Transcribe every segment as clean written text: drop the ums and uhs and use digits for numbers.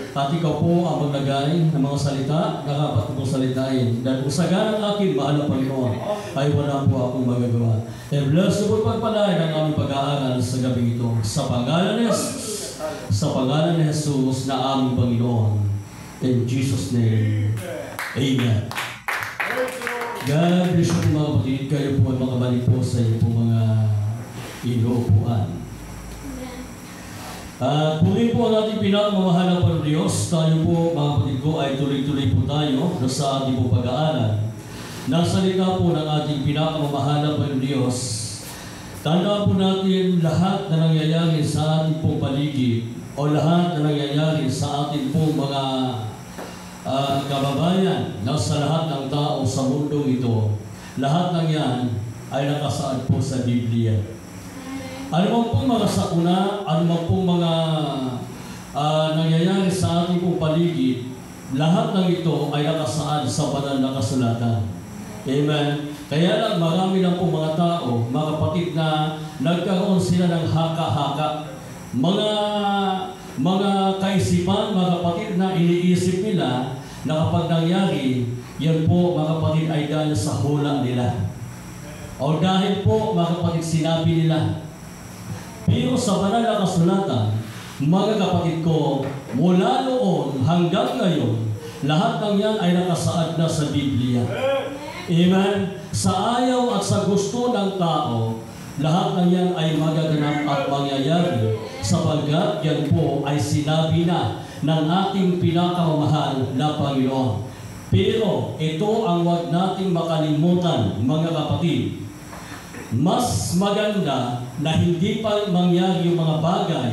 At ikaw po ang maglagay ng mga salita na dapat kong salitain. Dahil kung sagana ng akin, mahal na Panginoon, ay wala po akong magagawa. And bless the Lord pagpalain ang aming pag-aaral sa gabi ito. Sa pangalan ni Jesus, sa pangalan ni Jesus na aming Panginoon. In Jesus' name, Amen. God bless you mga kapatid. Kayo po ay makabalik po sa iyo po mga inuupuan. At puri po ang ating pinakamamahal na Diyos. Tayo po, mga kapatid ko, ay tuloy-tuloy po tayo sa ating po pag-aaral. Nagsalita po ng ating pinakamamahal na Diyos. Tanda po natin lahat na nangyayari sa ating pong paligid o lahat na nangyayari sa ating pong mga kababayan na sa lahat ng tao sa mundong ito. Lahat ng yan ay nakasaad po sa Biblia. Ano man pong mga sakuna, ano man pong mga nangyayari sa ating pong paligid, lahat ng ito ay nakasaad sa banal na kasulatan. Amen. Kaya lang marami lang pong mga tao, mga kapatid na nagkaroon sila ng haka-haka. Mga kaisipan, mga kapatid na iniisip nila na kapag nangyari, yan po mga kapatid ay dahil sa hula nila. O dahil po mga kapatid sinabi nila. Pero sa banal na kasulatan, mga kapatid ko, mula noon hanggang ngayon, lahat ng yan ay nakasaad na sa Biblia. Amen? Sa ayaw at sa gusto ng tao, lahat ng yan ay magaganap at mangyayari sapagkat yan po ay sinabi na ng ating pinakamamahal na Panginoon. Pero ito ang huwag nating makalimutan, mga kapatid. Mas maganda na hindi pa mangyari yung mga bagay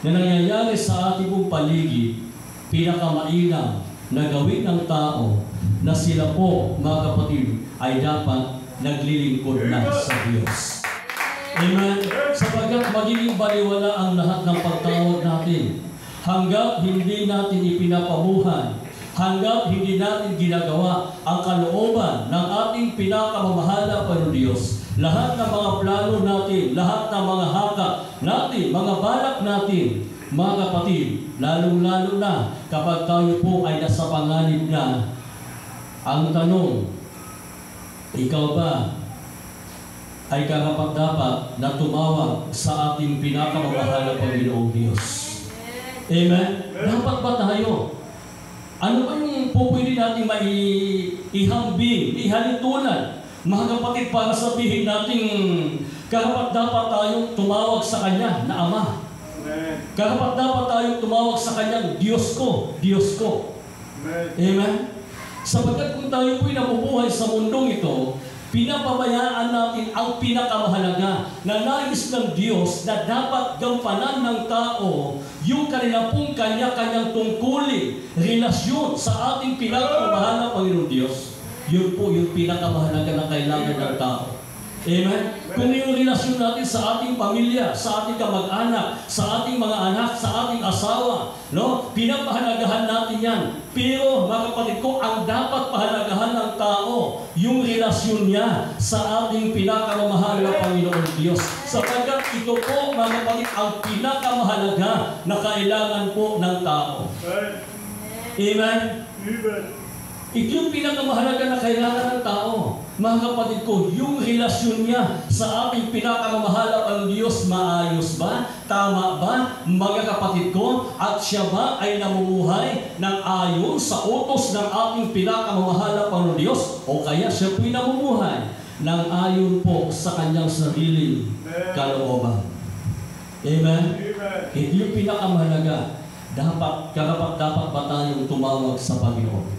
na nangyayari sa ating pong paligid, pinakamainam na gawin ng tao na sila po, mga kapatid, ay dapat naglilingkod na sa Diyos. Amen? Sapagkat magiging baliwala ang lahat ng pagtawag natin hanggat hindi natin ipinapabuhay, hanggat hindi natin ginagawa ang kalooban ng ating pinakamamahal na Diyos. Lahat ng mga plano natin, lahat ng mga haka natin, mga balak natin, mga kapatid, lalong-lalo na kapag tayo po ay nasa panganib na, ang tanong, ikaw ba ay karapat-dapat na tumawag sa ating pinakamamahal na Panginoong Diyos? Amen? Dapat ba tayo? Ano ba yung pwede natin ihambing, ihalitulan? Mga kapatid, para sabihin natin karapat-dapat tayong tumawag sa Kanya na Ama. Karapat-dapat tayong tumawag sa Kanya, Diyos ko, Diyos ko. Amen? Sapagkat kung tayo po'y nabubuhay sa mundong ito, pinapabayaan natin ang pinakamahalaga na nais ng Diyos na dapat gampanan ng tao yung kanila pong kanya-kanyang tungkulin, relasyon sa ating pinakamahal na Panginoon Diyos. Yun po yung pinakamahalaga na kailangan ng tao. Amen? Kung yung relasyon natin sa ating pamilya, sa ating kamag-anak, sa ating mga anak, sa ating asawa, no? Pinapahalagahan natin yan. Pero, mga kapatid ko, ang dapat pahalagahan ng tao, yung relasyon niya sa ating pinakamahal na Panginoon Diyos. Sapagkat ito po, mga kapatid, ang pinakamahalaga na kailangan po ng tao. Amen? Amen. Ito yung pinakamahalaga na kailangan ng tao. Mga kapatid ko, yung relasyon niya sa ating pinakamamahal ang Diyos, maayos ba? Tama ba? Mga kapatid ko, at siya ba ay namumuhay ng ayon sa utos ng ating pinakamamahal ang Diyos? O kaya siya po'y namumuhay ng ayon po sa kanyang sariling kalooban. Amen? Ito yung pinakamahalaga. Karapat-dapat ba tayong tumawag sa Panginoon?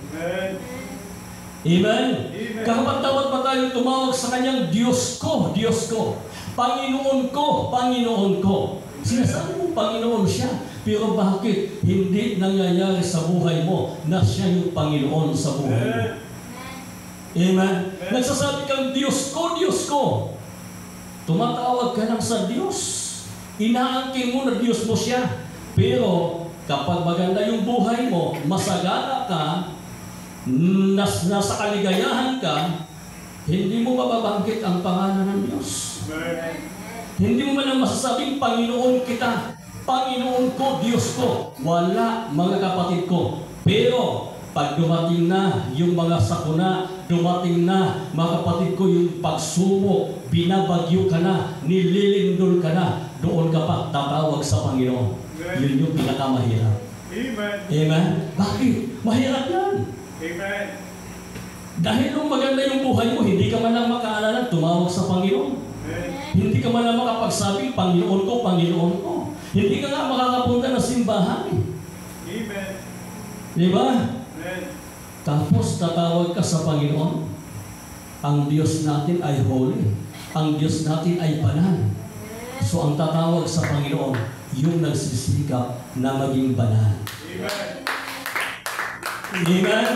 Amen? Karapat-dapat ba tayong tumawag sa Kanyang Diyos ko, Diyos ko, Panginoon ko, Panginoon ko? Sinasabi mo Panginoon siya, pero bakit hindi nangyayari sa buhay mo na siya yung Panginoon sa buhay mo? Amen? Nagsasabi kang Diyos ko, Diyos ko. Tumatawag ka lang sa Diyos. Inaangkin mo na Diyos mo siya. Pero kapag maganda yung buhay mo, masagana ka, nasa kaligayahan ka, hindi mo mababanggit ang pangalan ng Diyos. Hindi mo man masasabing Panginoon kita, Panginoon ko, Diyos ko. Wala, mga kapatid ko. Pero, pag dumating na yung mga sakuna, dumating na, mga kapatid ko, yung pagsubok, binabagyo ka na, nililindol ka na, doon ka pa tatawag sa Panginoon. Yun yung pinakamahirap. Amen. Amen? Bakit? Mahirap yan. Amen. Dahil nung maganda yung buhay mo, hindi ka man lang makaalala tumawag sa Panginoon. Amen. Hindi ka man lang makapagsabing, Panginoon ko, Panginoon ko. Hindi ka nga makakapunta ng simbahan. Amen. Di ba? Amen. Tapos tatawag ka sa Panginoon. Ang Diyos natin ay holy. Ang Diyos natin ay banal. So ang tatawag sa Panginoon, yung nagsisikap na maging banal. Amen. Amen?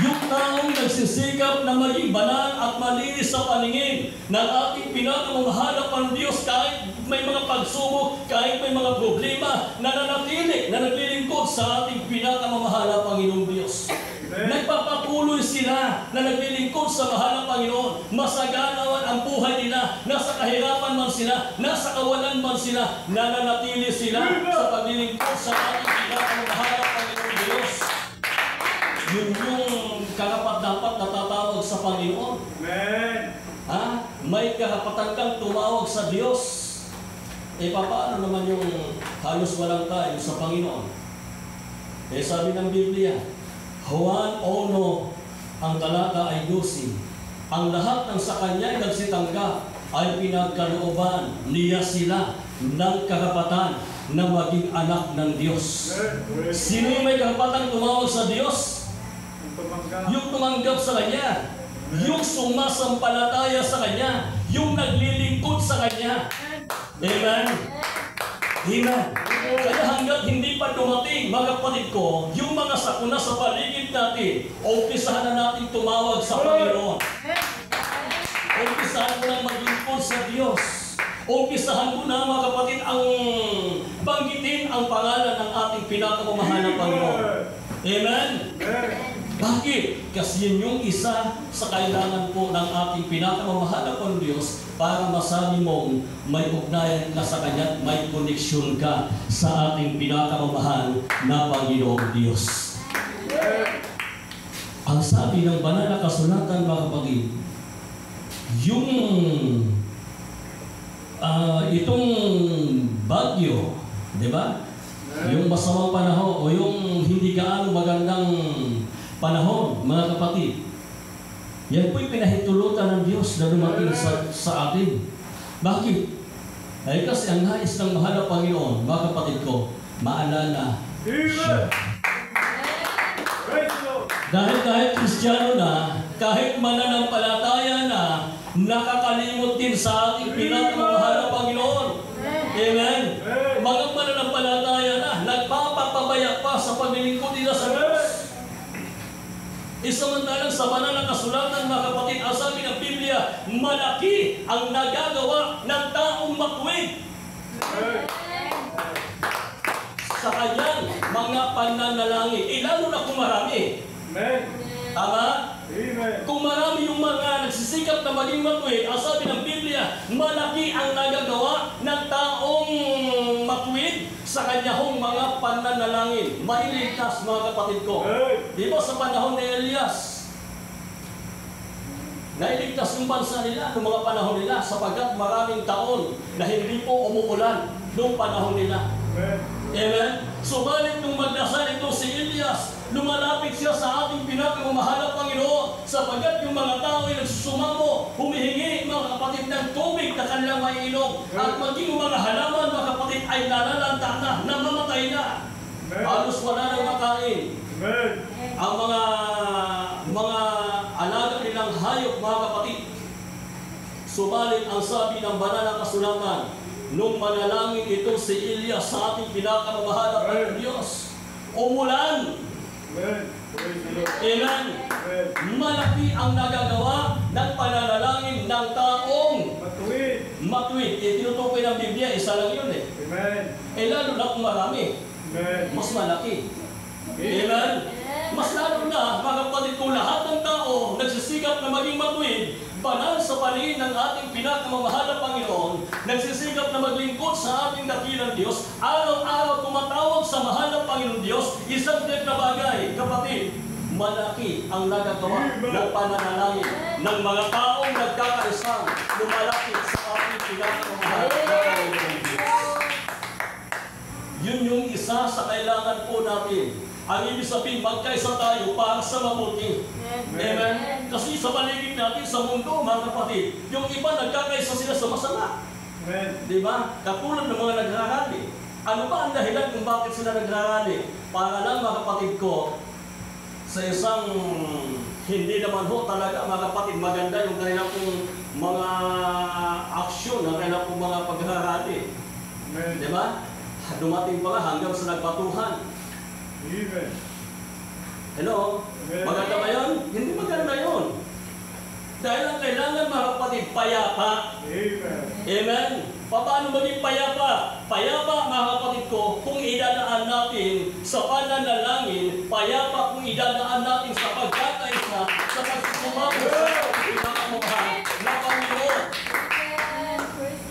Yung taong nagsisikap na maging banal at malinis sa paningin ng ating pinakamamahalap ang Diyos kahit may mga pagsubok, kahit may mga problema, nananatili, na naglilingkod sa ating pinakamamahalap Panginoong Diyos. Nagpapatuloy sila na naglilingkod sa mahal ng Panginoon. Masaganawan ang buhay nila. Nasa kahirapan man sila, nasa kawalan man sila, nananatili sila sa paglilingkod sa ating pinakamamahalap Panginoong Diyos. Yun yung karapat-dapat na tatawag sa Panginoon. Amen. Ha? May karapatan kang tumawag sa Diyos. Paano naman yung halos walang tayo sa Panginoon? Sabi ng Biblia, Juan 1, ang talata ay 12. Ang lahat ng sa kanya ay nagsitanggap ay pinagkalooban niya sila ng karapatan na maging anak ng Diyos. Sino yung may karapatan tumawag sa Diyos? Yung tumanggap sa Kanya, yung sumasampalataya sa Kanya, yung naglilingkod sa Kanya. Amen? Amen. Kaya hanggat hindi pa dumating, mga kapatid ko, yung mga sakuna sa paligid natin, umpisahan na natin tumawag sa Panginoon. Umpisahan mo na maglingkod sa Diyos. Umpisahan mo na, mga kapatid, ang banggitin ang pangalan ng ating pinakamamahal na Panginoon. Amen? Bakit? Kasi yun yung isa sa kailangan po ng ating pinakamamahal na Diyos para masabi mong may ugnayan ka sa Kanya at may koneksyon ka sa ating pinakamamahal na Panginoong Diyos. Ang sabi ng banal na kasulatan, mga kapatid, yung itong bagyo, di ba? Yung masamang panahon o yung hindi gaano magandang panahon, mga kapatid, yan po'y pinahintulutan ng Diyos na dumating sa atin. Bakit? Ay kasi ang nais ng mahal na Panginoon, mga kapatid ko, maalala siya. Dahil kahit Kristiyano na, kahit mananampalataya na, nakakalimot din sa ating pinakamamahal na Panginoon. Amen? Mga mananampalataya na, nagpapapabaya pa sa paglilingkod nila sa Diyos. Samantalang sa banal na kasulatan, mga kapatid, ang sabi ng Biblia, malaki ang nagagawa ng taong matuwid sa kanyang mga pananalangin. Lalo na kung marami. Amen. Tama? Amen. Kung marami yung mga nagsisikap na maging matuwid, ang sabi ng Biblia, malaki ang nagagawa ng taong matuwid sa kanyang mga pananalangin. Mailigtas, mga kapatid ko. Di ba sa panahon ni Elias, nailigtas yung bansa nila noong mga panahon nila sapagkat maraming taon na hindi po umuulan noong panahon nila. Amen? Subalit nung magdasal ito si Elias, lumalapit siya sa ating pinakamamahal na Panginoon sapagkat yung mga tao ay nagsusumamo, humihingi, mga kapatid, ng tubig na kanilang maiinom at maging yung mga halaman, mga kapatid, ay nalalanta na, namamatay na. Halos wala nang makain. Ang mga alaga nilang hayop, mga kapatid. Subalit ang sabi ng banal na kasulatan, nung manalangin ito si Elias sa ating pinakamamahal na Diyos, umulan. Amen. Malaki ang nagagawa ng pananalangin ng taong matuwid. Tinutukoy ng Biblia, isa lang yun eh. Amen. Lalo na kung marami, mas malaki. Amen. Mas lalo na, mga kapatid, kung lahat ng tao nagsisikap na maging matuwid, banal sa paningin ng ating pinakamamahal na Panginoon, nagsisikap na maglingkod sa ating dakilang Diyos, araw-araw tumatawag sa mahal ng Panginoon Diyos, isang na bagay, kapatid, malaki ang nagagawa ng pananalangin ng mga taong nagkakaisang lumalapit sa ating pinakamamahal na Panginoon Diyos. Yun yung isa sa kailangan po natin. Ang ibig sabihin, magkaisa tayo para sa mabuti. Amen? Kasi sa paligid natin, sa mundo, mga kapatid, yung iba nagkakaisa sila sa masama. Amen. Di ba? Katulad ng mga nagrarally. Ano ba ang dahilan kung bakit sila nagrarally? Para lang, mga kapatid ko, sa isang hindi naman ho talaga, mga kapatid, maganda yung kanilang pong mga aksyon, ang kanilang pong mga pagrarally. Amen. Di ba? Dumating pa nga hanggang sa nagbatuhan. Amen. Hello? Amen. Maganda ba yun? Hindi maganda yun. Dahil ang kailangan, mga kapatid, payapa. Amen. Amen? Paano maging payapa? Payapa, mga kapatid ko, kung idadaan natin sa pananalangin, payapa kung idadaan natin sa pagkakaisa, sa pagsusumago sa pinakamamahal na Panginoon.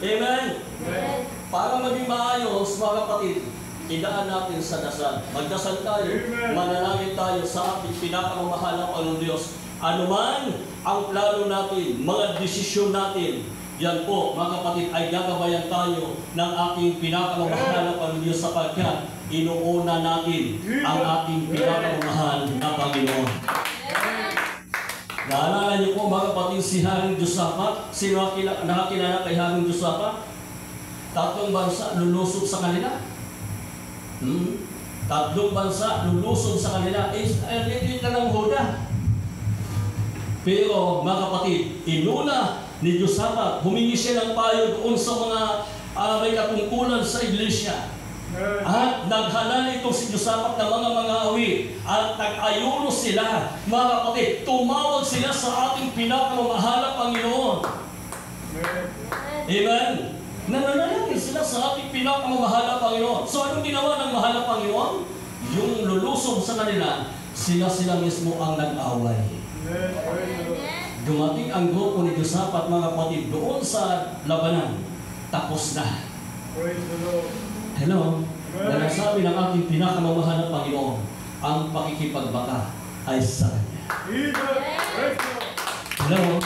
Amen? Amen. Para maging maayos, mga kapatid, idaan natin sa dasal. Magdasal tayo, Amen. manalangin tayo sa ating pinakamamahal na Panginoon Diyos. Ano man ang plano natin, mga desisyon natin, yan po, mga kapatid, ay gagabayan tayo ng ating pinakamamahal na Panginoon Diyos sapagkat inuuna natin ang ating pinakamamahal na Panginoon. Naalala niyo po, mga kapatid, si Haring Josaphat, sino nakakilala kay Haring Josaphat? 3 bansa lulusob sa kanila. 3 bansa lulusob sa kanila. Hindi na lang Huda. Pero mga kapatid, inuna ni Josaphat, humingi siya ng payo doon sa mga may katungkulan sa iglesia. At naghalal ito si Josaphat ng mga awit at nag-ayuno sila. Mga kapatid, tumawag sila sa ating pinakamamahal na Panginoon. Amen? Nananalangin sila sa ating pinakamamahal na Panginoon. So anong ginawa ng mahal na Panginoon? Yung lulusob sa kanila, sila mismo ang nag-away. Dumating ang grupo ni Josaphat, mga kapatid, doon sa labanan. Tapos na. Hello? Na nasabi ng ating pinakamamahal na Panginoon, ang pakikipagbaka ay sa Kanya. Hello?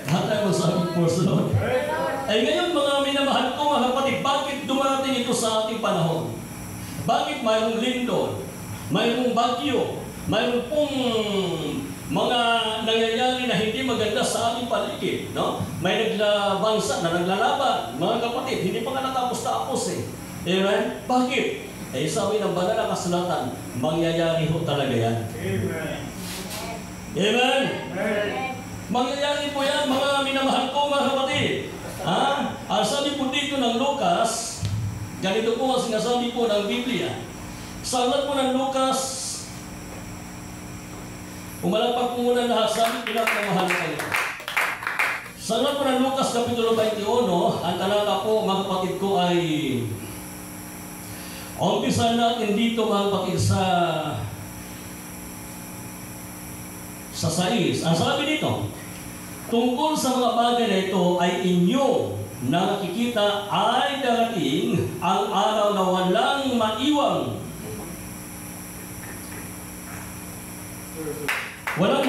Lahat tayo masabi po sa Lord. Ay ngayon, mga minamahal ko, mga kapatid, bakit dumarating ito sa ating panahon? Bakit mayroong lindol, mayroong bagyo, mayroong pong mga nangyayari na hindi maganda sa ating paligid, no? May bansa na naglalaban, mga kapatid, hindi pa nga natapos-tapos eh. Amen? Bakit? Eh sabi ng banal na kasulatan, mangyayari ho talaga yan. Amen. Amen? Amen. Mangyayari po yan, mga minamahal ko, mga kapatid. Ang sabi po dito ng Lucas, ganito po ang sinasabi po ng Biblia. Sa aklat po ng Lucas, umalagpak po muna lahat, sabi pinakamahal na kayo. Sa aklat po ng Lucas, Kapitulo 21, ang talata po, mga kapatid ko, ay umpisa natin dito, mga kapatid, sa 6. Ang sabi dito, tungkol sa mga bagay na ito ay inyo na nakikita ay darating ang araw na walang maiwang. Walang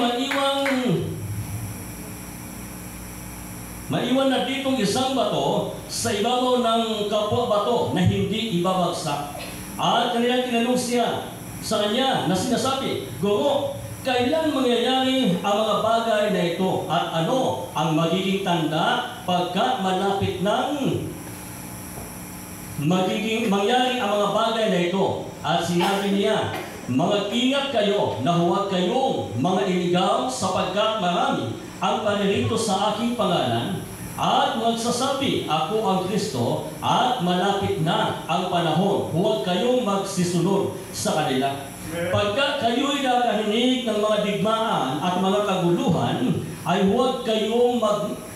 maiwan na ditong isang bato sa ibabaw ng kapwa bato na hindi ibabagsak. At kanilang tinanong siya sa kanya na sinasabi, Guro, kailan mangyayari ang mga bagay na ito at ano ang magiging tanda pagka malapit ng mangyari ang mga bagay na ito? At sinabi niya, mag-ingat kayo na huwag kayong mga iligaw sapagkat marami ang paririto sa aking pangalan at magsasabi, ako ang Kristo at malapit na ang panahon. Huwag kayong magsisunod sa kanila. Pagka kayo'y nakarinig ng mga digmaan at mga kaguluhan, ay huwag kayong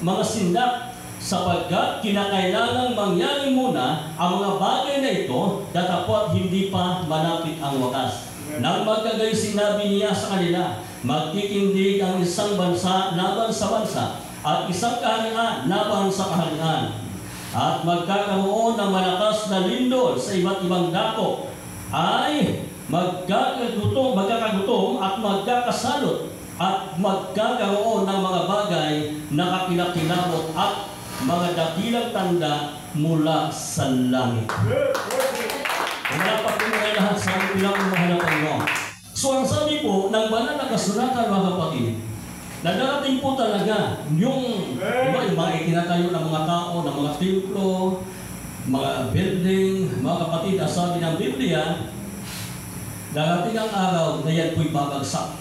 mga sindak sapagkat kinakailangang mangyari muna ang mga bagay na ito datapot hindi pa malapit ang wakas. Nang magkagayon sinabi niya sa kanila, magtitindig ang isang bansa laban sa bansa at isang kaharian laban sa kaharian. At magkakaroon ng malakas na lindol sa iba't ibang dako ay magkakagutom at magkakasalot at magkakaroon ng mga bagay na kakilakilabot at mga dakilang tanda mula sa langit. Dapat po mga lahat sa pinakamahalatan mo. So ang sabi po ng banal na kasulatan, mga kapatid, na darating po talaga yung mga itinatayo ng mga tao, ng mga templo, mga building, mga kapatid, ang sabi ng Biblia, darating ang araw na yan po'y babagsak.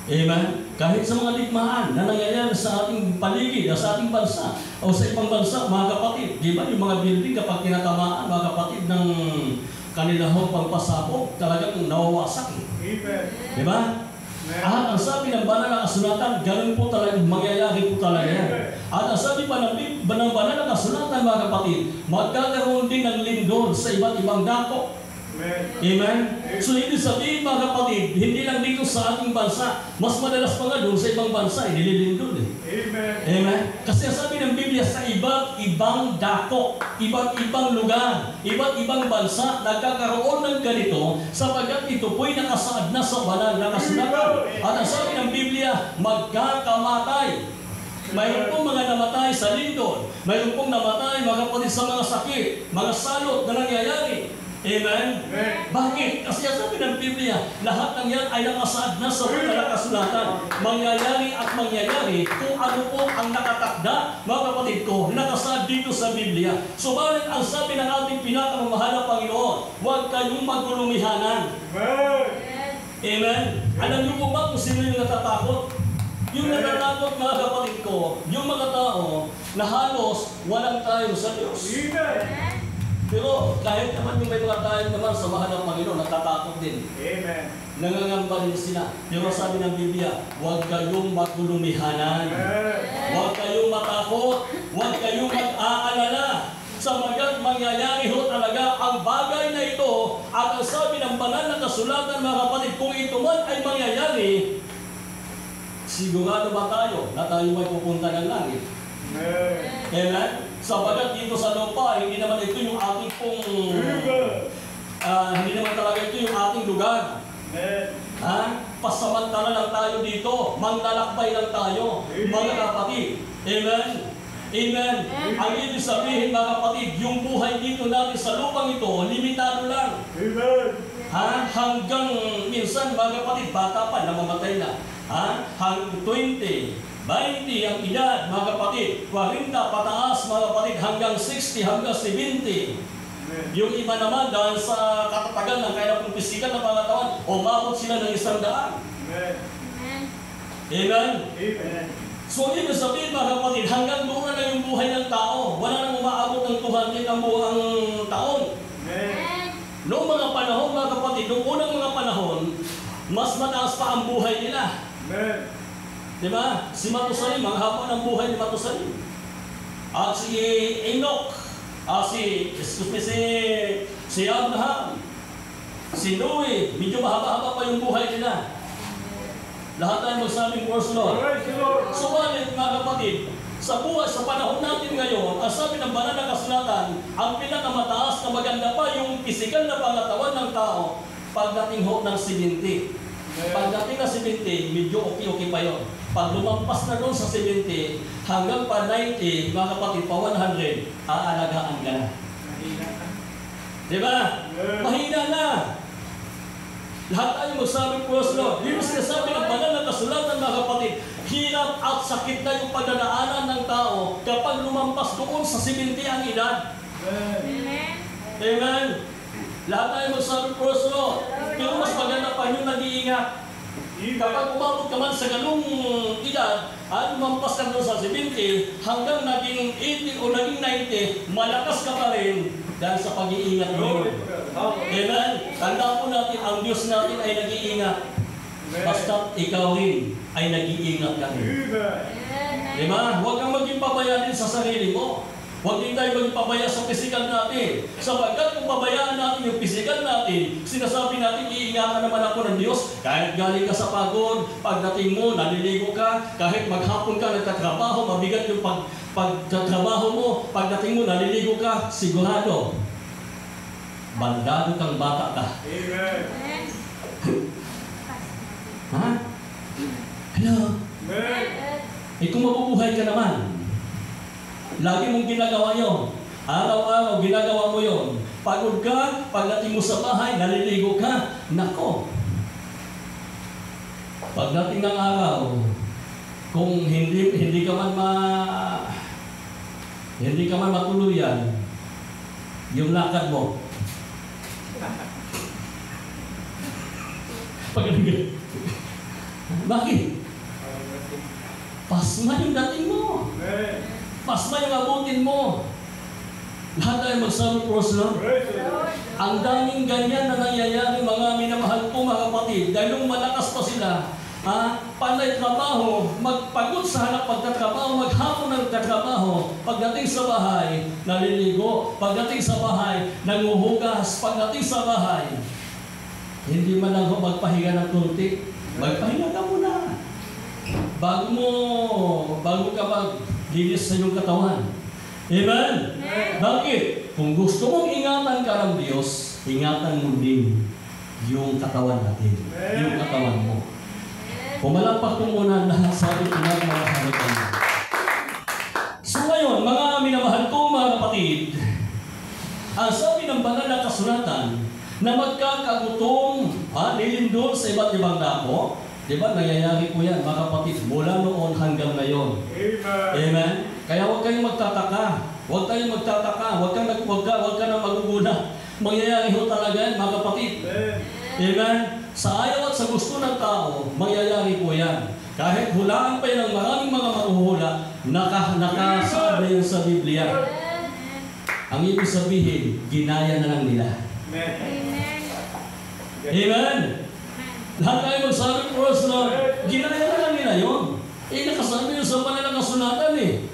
Amen? Kahit sa mga ligmaan na nangyayari sa ating paligid, sa ating bansa, o sa ibang bansa, mga kapatid, di ba yung mga building kapag tinatamaan, mga kapatid, ng kanilang pagpasabog, talagang nawawasak. Amen. Di ba? At ang sabi ng banal na kasulatan, ganun po talaga, mangyayari po talaga yan. At ang sabi pa ng banal na kasulatan, mga kapatid, magkakaroon din ng lindol sa iba't ibang dako. Amen? So, ibig sabihin, mga kapatid, hindi lang dito sa ating bansa, mas madalas pa nga doon sa ibang bansa, nililindol eh. Amen. Amen? Kasi ang sabi ng Biblia, sa iba't ibang dako, iba't ibang lugar, iba't ibang bansa, nagkakaroon ng ganito, sapagkat ito po'y nakasaad na sa banal na kasulatan. At ang sabi ng Biblia, magkakamatay. Mayroon pong mga namatay sa lindol, mayroon pong namatay, mga kapatid, sa mga sakit, mga salot na nangyayari. Amen? Bakit? Kasi sabi ng Biblia, lahat ng yan ay nakasaad na sa banal na kasulatan. Mangyayari at mangyayari kung ano po ang nakatakda, mga kapatid ko, nakasaad dito sa Biblia. Subalit ang sabi ng ating pinakamamahal na Panginoon, huwag kayong magkulumihanan. Amen? Alam niyo po ba kung sino yung natatakot? Yung natatakot, mga kapatid ko, yung mga tao na halos walang tayo sa Diyos. Pero kahit naman yung may mga tayo naman sa mahal ng Panginoon, natatakot din. Amen. Nangangamba rin sila. Pero sabi ng Biblia, huwag kayong magkulumihanan. Huwag kayong matakot. Huwag kayong mag-aalala. Sapagkat mangyayari ho talaga ang bagay na ito. At ang sabi ng banal na kasulatan, mga kapatid, kung ito man ay mangyayari, sigurado ba tayo na tayo may pupunta ng langit? Amen? Sapagkat dito sa lupa, hindi naman ito yung ating pong hindi naman talaga ito yung ating lugar. Pasamantala lang tayo dito, manglalakbay lang tayo, mga kapatid. Amen? Amen? Ang ibig sabihin, mga kapatid, yung buhay dito natin sa lupang ito, limitado lang. Hanggang minsan, mga kapatid, bata pa, namamatay na. Hanggang 20, 20 ang edad, mga kapatid, 40 pataas, mga kapatid, hanggang 60, hanggang 70. Yung iba naman, dahil sa katatagal ng kailang pisikal na pangatawan, umabot sila ng 100. Amen? So, ibig sabihin, mga kapatid, hanggang doon na yung buhay ng tao. Wala nang umaabot ng 200 ang buong taon. Noong mga panahon, mga kapatid, noong unang mga panahon, mas mataas pa ang buhay nila. Diba? Si Matusalem, ang haba ng buhay ni Matusalem. At si Enoch, si Abraham, si Noe, medyo mahaba-haba pa yung buhay nila. Lahat tayo magsabing praise the Lord. Subalit, mga kapatid, sa buhay, sa panahon natin ngayon, ang sabi ng banal na kasulatan, ang pinakamataas na maganda pa yung pisikal na pangatawan ng tao pagdating ho ng 70. Pagdating na 70, medyo okay pa yun. Pag lumampas na doon sa 70, hanggang pa 90, mga kapatid, pa 100, aalagaan ka na. Diba? Mahina na. Lahat tayo magsabi po sa Lord. Hindi mo sinasabi ng banal na kasulatan, mga kapatid, hirap at sakit na yung pagdadaanan ng tao kapag lumampas doon sa 70 ang edad. Amen? Lahat tayo magsabi po sa Lord. Pero mas maganda pa yung nag-iingat. Kapag umabot ka man sa ganung edad at lumampas ka doon sa 70 hanggang naging 80 o naging 90, malakas ka pa rin dahil sa pag-iingat mo. Amen? Tanda po natin, ang Diyos natin ay nag-iingat. Basta ikaw rin ay nag-iingat ka rin. Diba? Huwag kang maging pabayaan sa sarili mo. Huwag din tayo magpabaya sa pisikal natin. Sapagkat kung pabayaan natin yung pisikal natin, sinasabi natin, iingatan naman ako ng Diyos. Kahit galing ka sa pagod, pagdating mo, naliligo ka, kahit maghapon ka, nagtatrabaho, mabigat yung pagtatrabaho mo, pagdating mo, naliligo ka, sigurado, bandado kang bata ka. Amen. Ha? Hello? Amen. Eh kung mabubuhay ka naman, lagi mong ginagawa yun. Araw-araw ginagawa mo yun. Pagod ka, pagdating mo sa bahay, naliligo ka. Nako. Pagdating ng araw, kung hindi ka man matuluyan, yung lakad mo. Bakit? Pasma yung dating mo. Amen. Pasma yung abutin mo. Lahat tayo magsabi, Praise the Lord. Praise the Lord. Ang daming ganyan na nangyayari, mga minamahal ko, mga kapatid. Dahil nung malakas pa sila, panay trabaho, magpagod sa hanap pagtatrabaho, maghapon ng tatrabaho, pagdating sa bahay, naliligo, pagdating sa bahay, nanguhugas, pagdating sa bahay, hindi man lang magpahinga ng kunti, magpahinga ka muna. Bago ka maglinis sa iyong katawan. Amen? Bakit? Kung gusto mong ingatan ka ng Diyos, ingatan mo din yung katawan natin. Yung katawan mo. Pumalakpak ko muna lahat sa ating mga kalitan. So ngayon, mga minamahal ko, mga kapatid, ang sabi ng banal na kasulatan na magkakagutom, nilindol sa iba't ibang dako, diba, nangyayari po yan, mga kapatid, mula noon hanggang ngayon. Amen. Amen? Kaya huwag kayong magtataka. Huwag kayong magtataka. Huwag ka na maguguna. Mangyayari ho talaga yan, mga kapatid. Amen? Sa ayaw at sa gusto ng tao, mangyayari po yan. Kahit hulaan pa yan ng maraming mga mahuhula, nakasabi yan sa Biblia. Ang ibig sabihin, ginaya na lang nila. Amen. Amen? Lahat tayo magsabi, Praise the Lord. Ginaya na lang nila yun. Nakasabi yun sa banal na kasulatan eh.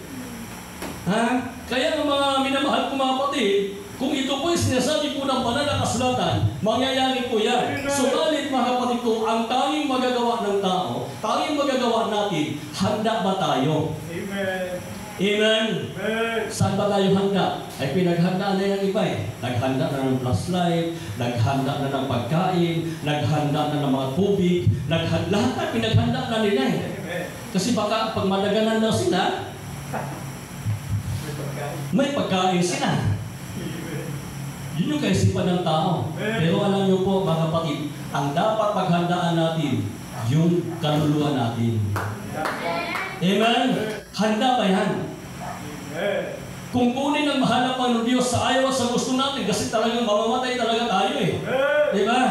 Kaya ng mga minamahal ko mga kapatid, kung ito po yung sinasabi po ng banal na kasulatan, mangyayari po yan. Subalit mga kapatid ko, ang tanging magagawa ng tao, tanging magagawa natin, handa ba tayo? Amen. Amen? Amen. Saan ba tayo handa? Ay pinaghanda na yung iba eh. Naghanda na ng flashlight, naghanda na ng pagkain, naghanda na ng mga tubig, lahat na pinaghanda na nila eh. Kasi baka pag malaganan na sila, may pagkain sila. Yun yung kaisipan ng tao. Pero alam niyo po mga kapatid, ang dapat paghandaan natin, yung kaluluwa natin. Amen? Handa ba yan? Kung kunin ang mahanap ng Diyos sa ayaw at sa gusto natin, kasi talagang mamamatay talaga tayo eh. Diba?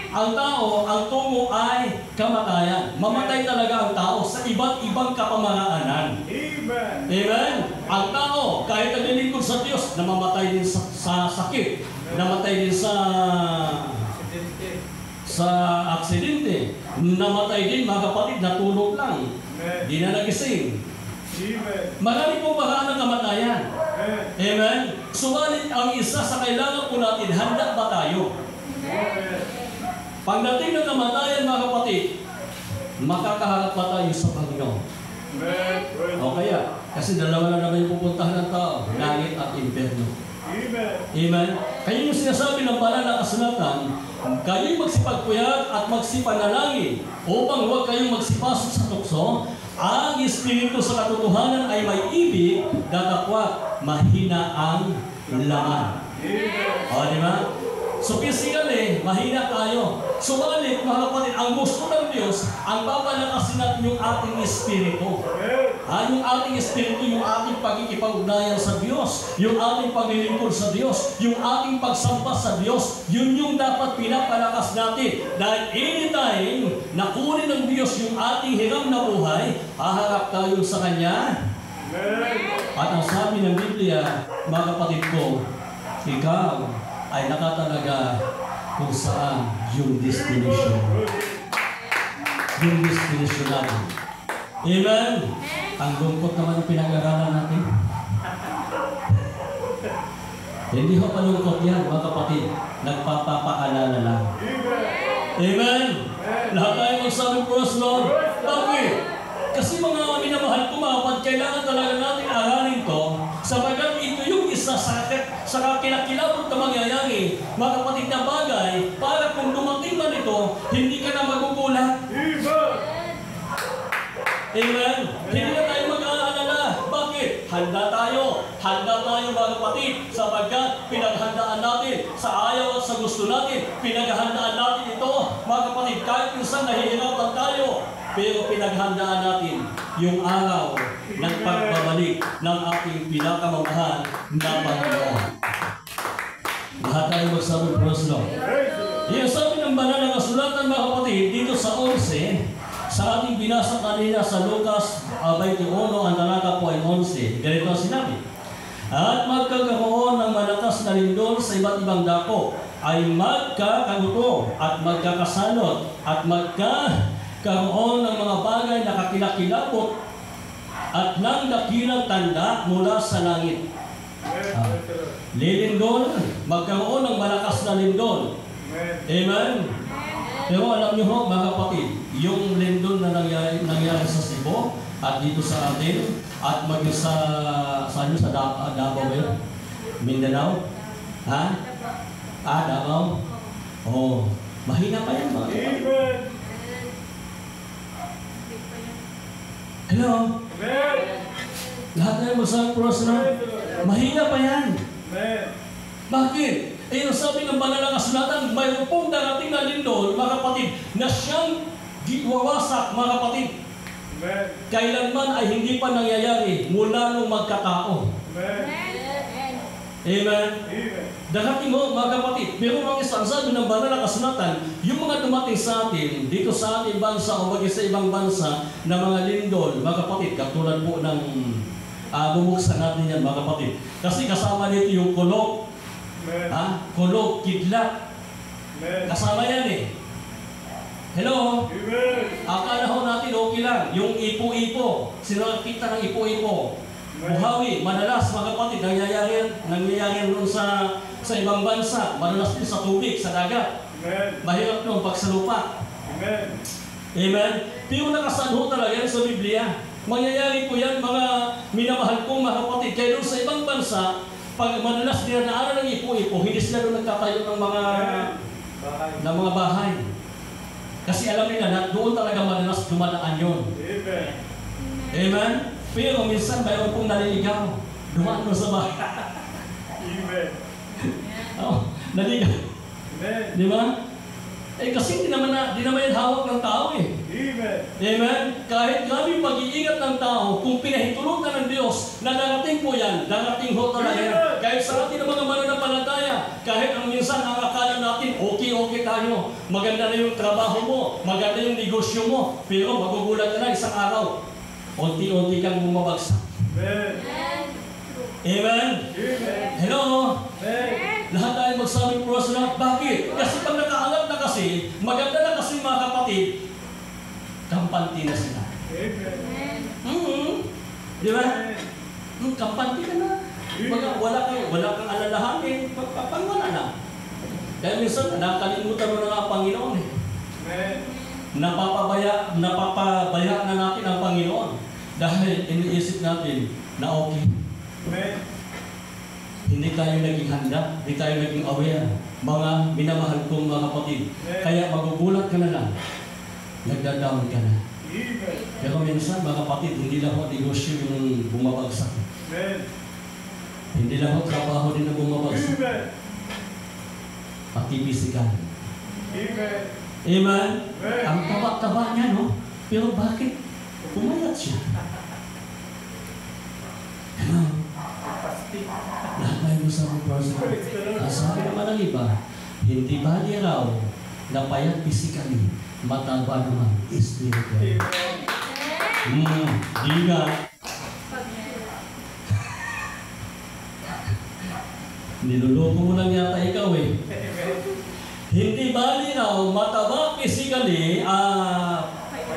Ang tao, ang tungo ay kamatayan. Mamatay talaga ang tao sa iba't ibang kapamaraanan. Amen? Ang tao, kahit naglilingkod sa Diyos, namamatay din sa sakit. Namatay din sa aksidente. Namatay din, mga kapatid, natulog lang. Di na nagising. Marami pong paraan ng kamatayan. Amen? Subalit ang isa sa kailangan po natin, handa ba tayo? Pagdating ng kamatayan, mga kapatid, makakaharap pa tayo sa Panginoon. O kaya, kasi dalawa na naman yung pupuntahan ng tao, langit at impyerno. Amen? Kaya yung sinasabi ng banal na kasulatan, kayo'y magsipagpuyat at magsipanalangin upang huwag kayong magsipasok sa tukso. Ang Espiritu sa katotohanan ay may ibig, dadakwat, mahina ang laman. O, di ba? So, physically, mahina tayo. Subalit, mga kapatid, ang gusto ng Diyos, ang papalakasin natin yung ating Espiritu. Yung ating Espiritu, yung ating pagkikipag-ugnayan sa Diyos, yung ating paglilingkod sa Diyos, yung ating pagsamba sa Diyos, yun yung dapat pinapalakas natin. Dahil anytime na kunin ng Diyos yung ating hiram na buhay, haharap tayo sa Kanya. At ang sabi ng Biblia, mga kapatid ko, ikaw ay nakatalaga kung saan yung destination. Yung destination natin. Amen? Ang lungkot naman ang pinag-aralan natin. Hindi ho palungkot yan, mga kapatid. Nagpapapaalala lang. Amen? Lahat tayo magsabi, praise Lord. Bakit? Kasi mga minamahal ko, mga kapatid, kailangan talaga natin aralin to sapagkat ito yung isa sa kakilakilabot na mangyayari, mga kapatid na bagay, para kung dumating man ito, hindi ka na magugulat. Amen? Hindi na tayo mag-aalala. Bakit? Handa tayo mga kapatid, sapagkat pinaghandaan natin sa ayaw at sa gusto natin. Pinaghandaan natin ito, mga kapatid, kahit minsan nahihirapan tayo, pero pinaghandaan natin yung araw ng pagbabalik ng ating pinakamamahal na Panginoon. Lahat tayo magsabi, praise Lord. Yung sabi ng banal na kasulatan, mga kapatid, dito sa 11, sa ating binasa kanina sa Lucas 21, ang talata po ay 11. Ganito ang sinabi. At magkakaroon ng malakas na lindol sa iba't ibang dako, ay magkakaguto at magkakasalot at magkakaroon ng mga bagay na kakilakilabot at ng dakilang tanda mula sa langit. Lilindol, magkaroon ng malakas na lindol. Amen? Pero alam niyo ho, mga kapatid, yung lindol na nangyari sa Cebu at dito sa atin at maging sa Davao ba? Mindanao? Ha? Davao? Oh, mahina pa yan, mga kapatid. Hello? Lahat na yung masang prosa na, mahina pa yan. Bakit? Eh, yung sabi ng banal na kasulatan, mayroon pong darating na lindol, mga kapatid, na siyang wawasak, mga kapatid. Amen. Kailanman ay hindi pa nangyayari mula nung magkatao. Amen. Amen. Darating mo, mga kapatid, pero ang isang sabi ng banal na kasulatan, yung mga dumating sa atin, dito sa ating bansa o maging sa ibang bansa, na mga lindol, mga kapatid, katulad po ng bubuksan natin yan, mga kapatid. Kasi kasama dito yung kulog, kulog, kidlat. Kasama yan eh. Hello? Akala ho natin okay lang. Yung ipo-ipo. Sino nakita ng ipo-ipo? Buhawi, madalas mga kapatid, nangyayari nun sa ibang bansa. Madalas din sa tubig, sa dagat. Mahirap nun pag sa lupa. Amen? Pero nakasadho talaga yan sa Biblia. Mangyayari po yan, mga minamahal kong mga kapatid. Kaya doon sa ibang bansa, pag madalas dinadaanan ng ipo-ipo, hindi sila doon nagtatayo ng mga bahay. Kasi alam nila na doon talaga madalas dumadaan yun. Amen? Pero minsan mayroon pong naliligaw. Dumaan mo sa bahay. Naligaw. Di ba? Eh kasi di naman yan hawak ng tao eh. Amen? Kahit grabe pag-iingat ng tao, kung pinahintulutan ng Diyos na darating po yan, darating ho talaga yan. Kahit sa atin ng mga mananampalataya, kahit ang minsan ang akala natin, okay tayo, maganda na yung trabaho mo, maganda yung negosyo mo, pero magugulat ka na isang araw, unti-unti kang bumabagsak. Amen? Hello? Lahat tayo magsabing praise Lord. Bakit? Kasi pag nakaangat na kasi, maganda na kasi mga kapatid, kampante na sila. Di ba? Kampante ka na. Wala kang alalahanin. Pag wala na. Kaya minsan, nakalimutan mo na nga ang Panginoon eh. Napapabaya na natin ang Panginoon. Dahil iniisip natin na okay. Hindi tayo naging handa, hindi tayo naging aware. Mga minamahal kong mga kapatid. Kaya magugulat ka na lang. Nagda-down ka na. Pero minsan mga kapatid, hindi lang ho negosyo yung bumabagsak. Hindi lang ho trabaho din na bumabagsak. Pati physical. Amen? Ang taba-taba niya, no? Pero bakit? Pumayat siya. Lahat tayo sa mga person. Sabi naman ng iba, hindi bali raw na payat physically, mataba naman spiritually. Di nga. Niluloko mo lang yata ikaw eh. Hindi bali raw mataba physically,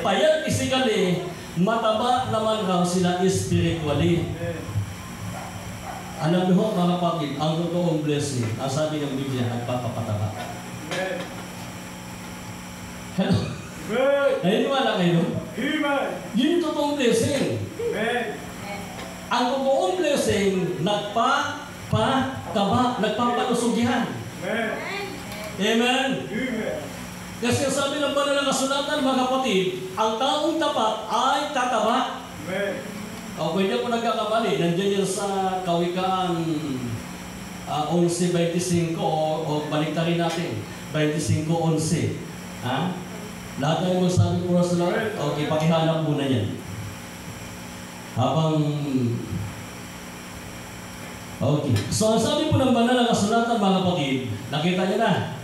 payat physically, mataba naman raw sila spiritually. Alam niyo ho, mga kapatid, ang totoong blessing, ang sabi ng Biblia, nagpapapataba. Amen. Hello? Amen. Naniniwala kayo? Amen. Yun yung totoong blessing. Amen. Ang totoong blessing, nagpapataba, nagpapalusog yan. Amen. Amen? Amen. Kasi sabi ng banal na kasulatan, mga kapatid, ang taong tapat ay tataba. Amen. O pwede ako nagkakamali, nandiyan yan sa Kawikaan 11:25 o baliktarin natin, 25:11. Ha? Lahat tayo magsabi po sa Lord? Okay, pakihanap muna yan. Okay. So, ang sabi po ng banal na kasulatan, mga kapatid, nakita niyo na.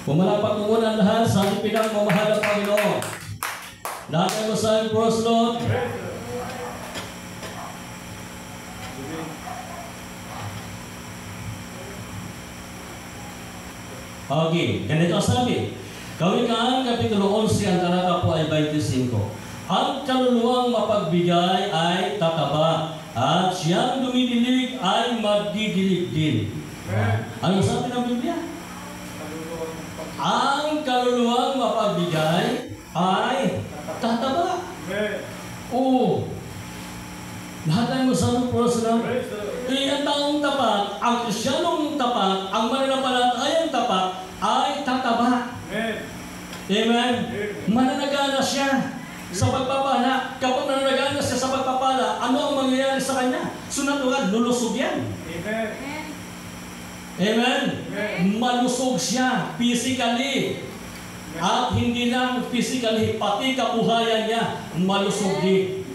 Pumalapat mo muna ang lahat sa ating pinagmamahal ng Panginoon. Lahat ay masabi, praise the Lord. Okay, ganito ang sabi. Kawikaan, Kapitulo 11, ang talata po ay 25. Ang kaluluwang mapagbigay ay tataba, at siyang dumidilig ay magdidilig din. Ano sabi ng Biblia? Ang kaluluwang mapagbigay ay tataba. Oo. Lahat tayo masabi po sa Lord. Ang taong tapat, ang Kristiyanong tapat, ang mananampalatayang tapat ay tataba. Amen. Mananagana siya sa pagpapala. Kapag nananagana siya sa pagpapala, ano ang mangyayari sa kanya? Sunaturan, lulusog yan. Amen. Amen. Malusog siya physically. At hindi lang physically, pati kabuhayan niya, malusog din.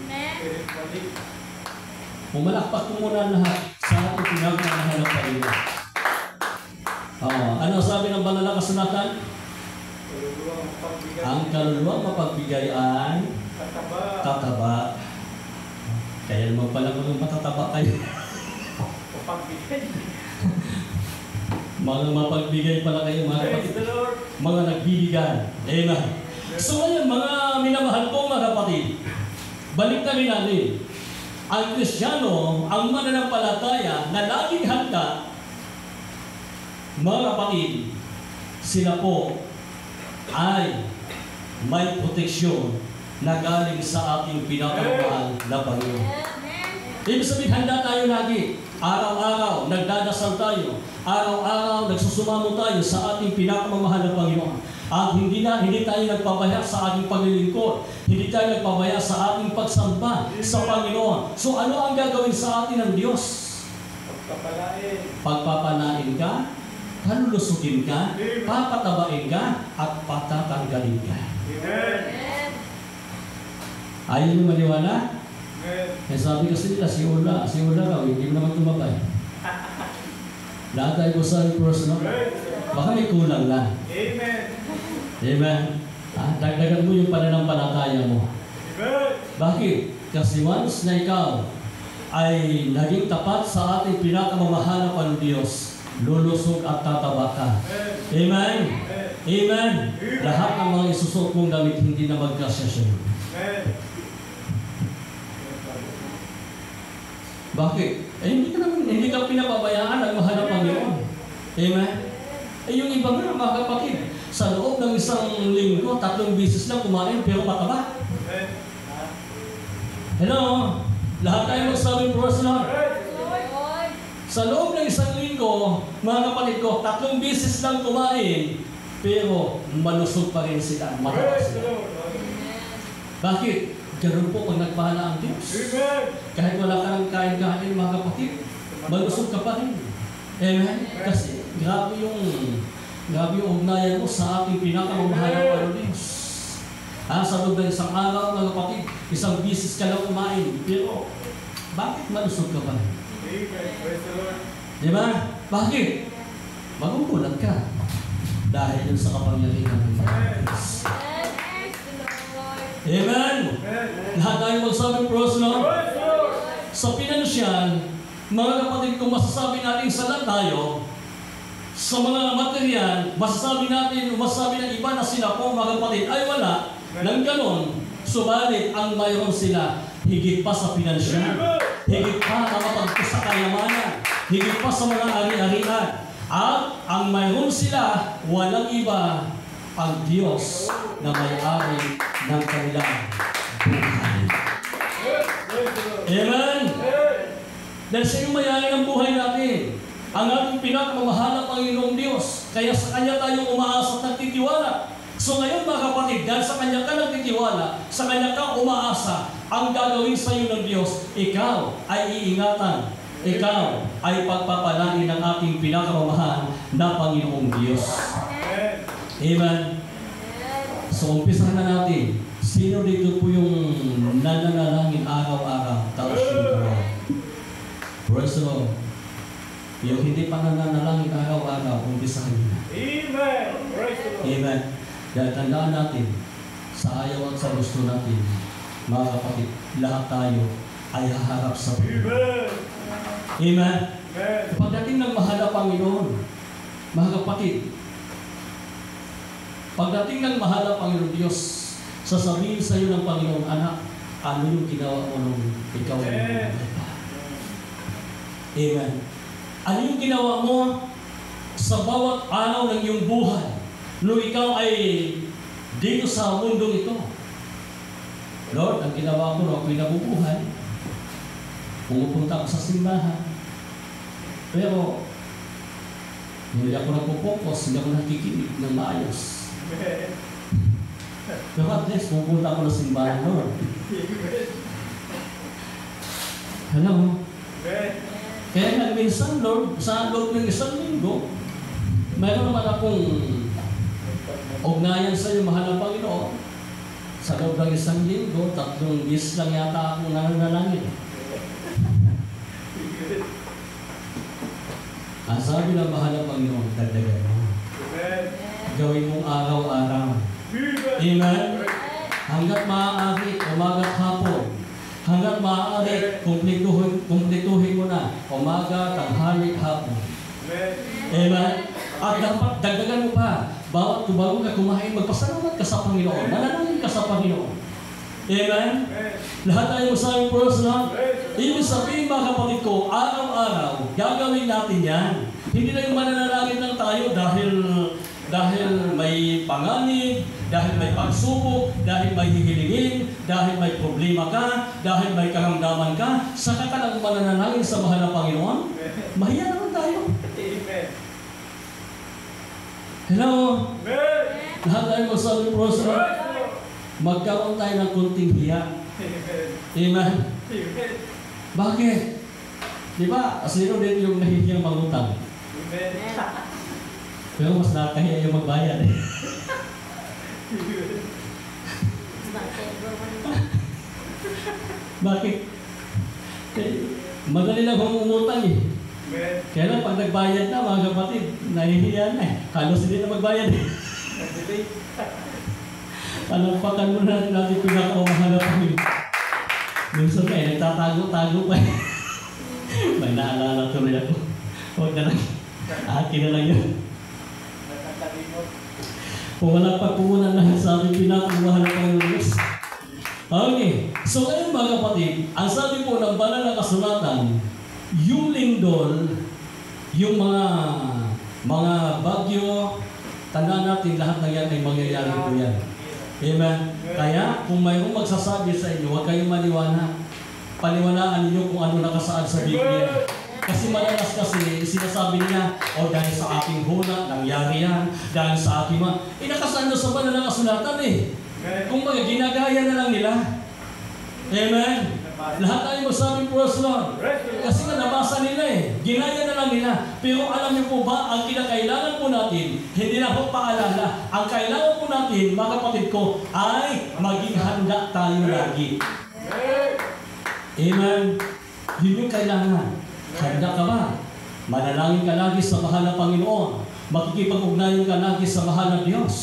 Pumalakpak ko muna lahat sa ating pinagmamahal ng Panginoon. Ano sabi ng banal na kasulatan? Ang kaluluwang mapagbigay ay tataba. Kaya naman pala kung matataba kayo. Mga mapagbigay pala kayo, mga kapatid. Mga nagbibigay. Amen. So ngayon, mga minamahal ko, mga kapatid, balik na rin natin. Ang Kristiyano, ang mananampalataya na laging handa, mga kapatid, sila po ay may proteksyon na galing sa ating pinakamahal na Panginoon. Ibig sabihin, handa tayo lagi. Araw-araw, nagdadasal tayo. Araw-araw, nagsusumamo tayo sa ating pinakamamahal na Panginoon. At hindi tayo nagpabaya sa ating paglilingkod. Hindi tayo nagpabaya sa ating pagsamba sa Panginoon. So ano ang gagawin sa atin ng Diyos? Pagpapalain ka, kalulusugin ka, papatabain ka, at patatanggalin ka. Ayaw mo maniwala? Eh sabi kasi nila, si Ula raw, hindi mo naman tumabay. Lahat tayo sa personal. Baka may kulang lang. Amen. Amen. Dagdagan mo yung pananampalataya mo. Bakit? Kasi once na ikaw ay naging tapat sa ating pinakamamahal na Diyos, lulusog at tataba ka. Amen? Amen? Lahat ng mga isusuot mong damit hindi na magkasya siya. Bakit? Hindi ka pinapabayaan ng mahal na Panginoon. Amen? Yung iba nga, mga kapatid, sa loob ng isang linggo, 3 beses lang kumain, pero mataba. Hello? Lahat tayo magsabing praise the Lord. Sa loob ng isang linggo, mga kapatid ko, 3 beses lang kumain, pero malusog pa rin sila, mataba sila. Bakit? Ganun po pag nagpahala ang Diyos. Kahit wala ka ng kain-kain, mga kapatid, malusog ka pa rin. Amen? Kasi grabe yung ugnayan mo sa ating pinakamamahal na Diyos. Sa loob ng isang araw, mga kapatid, isang bisis ka lang kumain, pero bakit malusog ka pa rin? Diba? Bakit? Magugulat ka. Dahil yun sa kapangyarihan ng Diyos. Amen! Lahat tayo magsabi, praise the Lord. Sa pinansyal, mga kapatid, kung masasabi natin salat tayo, sa mga material, masasabi ng iba na sila po, mga kapatid, ay wala, Nang ganon, subalit ang mayroon sila higit pa sa pinansyal, higit pa makapagpo sa kayamanan, higit pa sa mga ari-arian. At ang mayroon sila, walang iba, ang Diyos na may-ari ng kanilang buhay. Amen? Dahil sa iyong may-ari ng buhay natin, ang ating pinakamamahal na Panginoong Diyos. Kaya sa Kanya tayo umaasa at nagtitiwala. So ngayon mga kapatid, dahil sa Kanya ka nagtitiwala, sa Kanya ka umaasa, ang gagawin sa iyo ng Diyos, ikaw ay iingatan. Ikaw ay pagpapalain ng ating pinakamamahal na Panginoong Diyos. Amen. So umpisa na natin. Sino dito po yung nananalangin araw-araw? Taos yung Lord. Praise the Lord. Yung hindi pa nananalangin araw-araw, umpisahan na. Amen. Praise the Lord. Amen. Dahil tandaan natin, sa ayaw at sa gusto natin, mga kapatid, lahat tayo ay haharap sa Panginoon. Amen. Pagdating ng mahal na Panginoon, mga kapatid, pagdating ng mahal na Panginoon Diyos, sasabihin sa iyo ng Panginoon, anak, ano yung ginawa mo nung ikaw ay nabuhay pa? Amen. Ano yung ginawa mo sa bawat araw ng iyong buhay nung ikaw ay dito sa mundong ito? Lord, ang ginawa ko nung ako'y nabubuhay, pumupunta ako sa simbahan. Pero, hindi ako nagpo-focus, hindi ako nakikinig ng maayos. Pero at least, pupunta ako ng simbahan, Lord. Hello? Kaya nga minsan, Lord, sa loob ng isang linggo, mayroon naman akong ugnayan sa iyo, mahal na Panginoon. Sa loob ng isang linggo, 3 bis lang yata akong nananalangin. Ang sabi ng mahal na Panginoon, dagdagan mo. Gawin mong araw-araw. Amen? Hanggat maaari, umaga at hapon. Hanggat maaari, kumplituhin mo na. Umaga, tanghali, hapon. Amen? At dapat dagdagan mo pa. Bago ka kumain, magpasalamat ka sa Panginoon. Manalangin ka sa Panginoon. Amen? Lahat tayo sa aming personal. Ibig sabihin mga kapatid ko, araw-araw, gagawin natin yan. Hindi na yung mananalangin lang tayo dahil may panganib, dahil may pagsubok, dahil may hihilingin, dahil may problema ka, dahil may karamdaman ka, saka ka lang mananalangin sa mahal na Panginoon. Mahiya naman tayo. Hello? Lahat tayo masabi personal. Magkaroon tayo ng kunting hiya. Amen? Bakit? Di ba? Sino din yung nahihiyang mangutang? Pero mas nakakahiya yung magbayad. Bakit? Madali lang kung umutang eh. Kaya lang pag nagbayad na mga kapatid, nahihiya na eh. Halos hindi na magbayad eh. Palampakan mo natin natin pinakaumahan na Panginoon. Minsan eh, nagtatago-tago pa eh. May naalala tuloy ako. Huwag na lang. Akin na lang yun. Kung wala pa puhunan na sabi pinakaumahan na Panginoon. Okay. So ngayon mga kapatid, ang sabi po ng banal na kasulatan, yung lindol, yung mga bagyo, tandaan natin lahat ng yan ay mangyayari po yan. Amen. Kaya kung mayroong magsasabi sa inyo, huwag kayong maniwala. Paniwalaan ninyo kung ano nakasaad sa Biblia. Kasi madalas kasi sinasabi niya, dahil sa aking hula, nangyari yan. Dahil sa aking nakasaan sa banal na kasulatan eh. Kung ginagaya na lang nila. Amen. Lahat tayo masabi praise Lord. Kasi nga nabasa nila eh. Ginaya na lang nila. Pero alam niyo po ba, ang kinakailangan po natin, hindi na po paalala. Ang kailangan po natin, mga kapatid ko, ay maging handa tayo lagi. Amen. Yun yung kailangan. Handa ka ba? Manalangin ka lagi sa mahal na Panginoon. Makikipag-ugnayan ka lagi sa mahal na Diyos.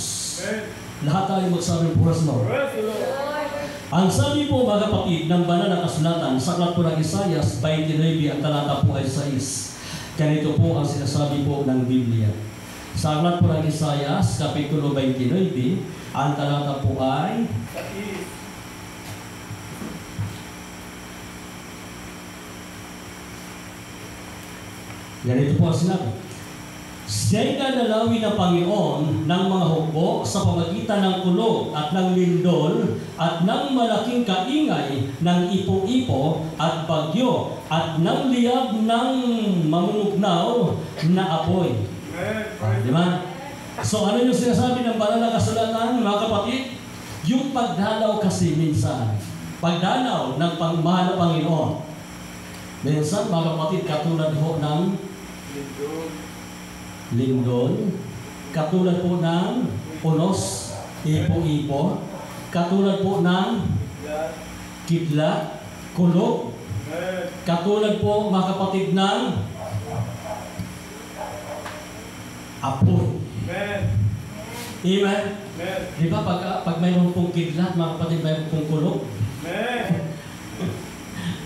Lahat tayo magsabi praise Lord. Ang sabi po mga kapatid ng banal na kasulatan sa aklat po ng Isaias 29 ang talata po ay 6. Ganito po ang sinasabi po ng Biblia. Sa aklat po ng Isaias kapitulo 29 Ang talata po ay Sa east. ganito po ang sinabi. Siya'y dadalawin ng Panginoon ng mga hukbo sa pamagitan ng kulog at ng lindol at ng malaking kaingay ng ipo-ipo at bagyo at ng liyab ng mamumugnaw na apoy. Amen. Di ba? So ano yung sinasabi ng banal na kasulatan, mga kapatid? Yung pagdalaw kasi minsan, pagdalaw ng mahal na Panginoon. Minsan, mga kapatid, katulad ho ng lindol, katulad po ng unos, ipo-ipo, katulad po ng kidlat, kulog, katulad po, mga kapatid, ng apoy. Amen. Amen? Amen. Di ba pag mayroon pong kidlat, mga kapatid, mayroon pong kulog, Amen.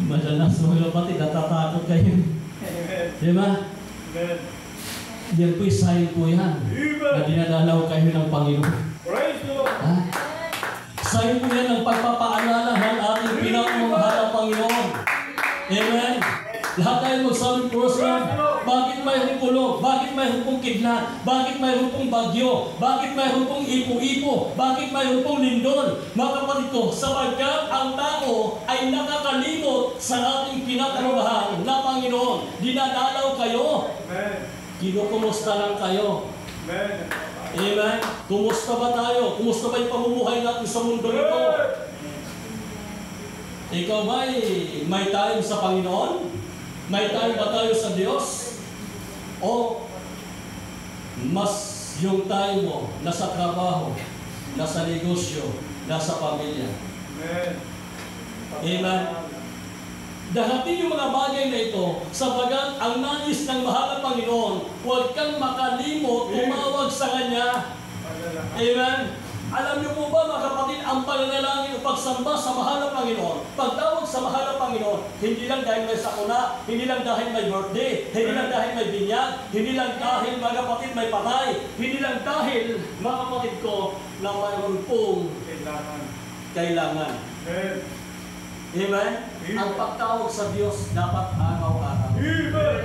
madalas mga kapatid, natatakot kayo. Amen. Di ba? Amen. Yan po'y sign po yan, na dinadalaw kayo ng Panginoon. Praise the Lord. Ha? Sign po yan ng pagpapaalala ng ating pinakamamahal na Panginoon. Amen? Lahat tayo magsabi po sa bakit mayroong kulog? Bakit mayroong pong kidlat? Bakit mayroong pong bagyo? Bakit mayroong pong ipo-ipo? Bakit mayroong pong lindol? Mga kapatid ko, sapagkat ang tao ay nakakalimot sa ating pinakamamahal na Panginoon. Dinadalaw kayo. Amen. Kinukumusta lang kayo. Amen. Amen? Kumusta ba tayo? Kumusta ba yung pamumuhay natin sa mundo ito? Ikaw ba may time sa Panginoon? May time ba tayo sa Diyos? O mas yung time mo nasa trabaho, nasa negosyo, nasa pamilya? Amen. Amen? Dahatin yung mga bagay na ito sapagat ang nais ng mahal na Panginoon, huwag kang makalimot, tumawag sa Kanya. Amen? Alam niyo po ba, mga kapatid, ang pananalangin o pagsamba sa mahal na Panginoon, pagtawag sa mahal na Panginoon, hindi lang dahil may sakuna, hindi lang dahil may birthday, hindi lang dahil may binyag, hindi lang dahil, mga kapatid, may patay, hindi lang dahil, mga kapatid ko, na mayroon pong kailangan. Amen. Amen? Ang pagtawag sa Diyos dapat araw-araw. Amen.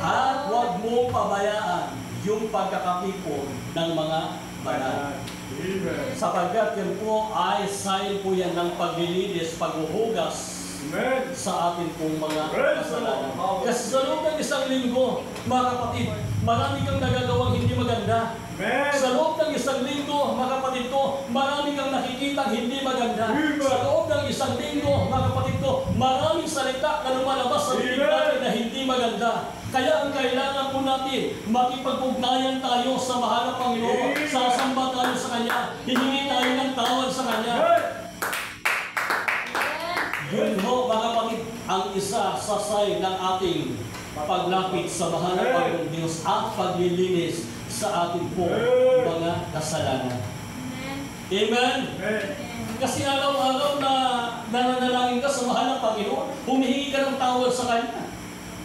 At huwag mong pabayaan yung pagkakatipon ng mga banal. Amen. Sapagkat yan po ay sign po yan ng paglilinis, paghuhugas Amen. sa atin pong mga kasalanan. Kasi sa loob ng isang linggo, mga kapatid, marami kang nagagawang hindi maganda. Amen. Sa loob ng isang linggo, mga kapatid ko, marami kang nakikita hindi maganda. Sa loob ng isang linggo, mga kapatid ko, maraming salita na lumalabas sa bibig natin na hindi maganda. Kaya ang kailangan po natin, makipag-ugnayan tayo sa mahal na Panginoon. Sasamba tayo sa Kanya. Hihingi tayo ng tawad sa Kanya. Yun ho, mga kapatid, ang isa sa sign ng ating paglapit sa mahal na Panginoon Diyos at paglilinis sa ating po mga kasalanan. Amen? Kasi araw-araw na nananalangin ka sa mahal na Panginoon, humihingi ka ng tawad sa Kanya.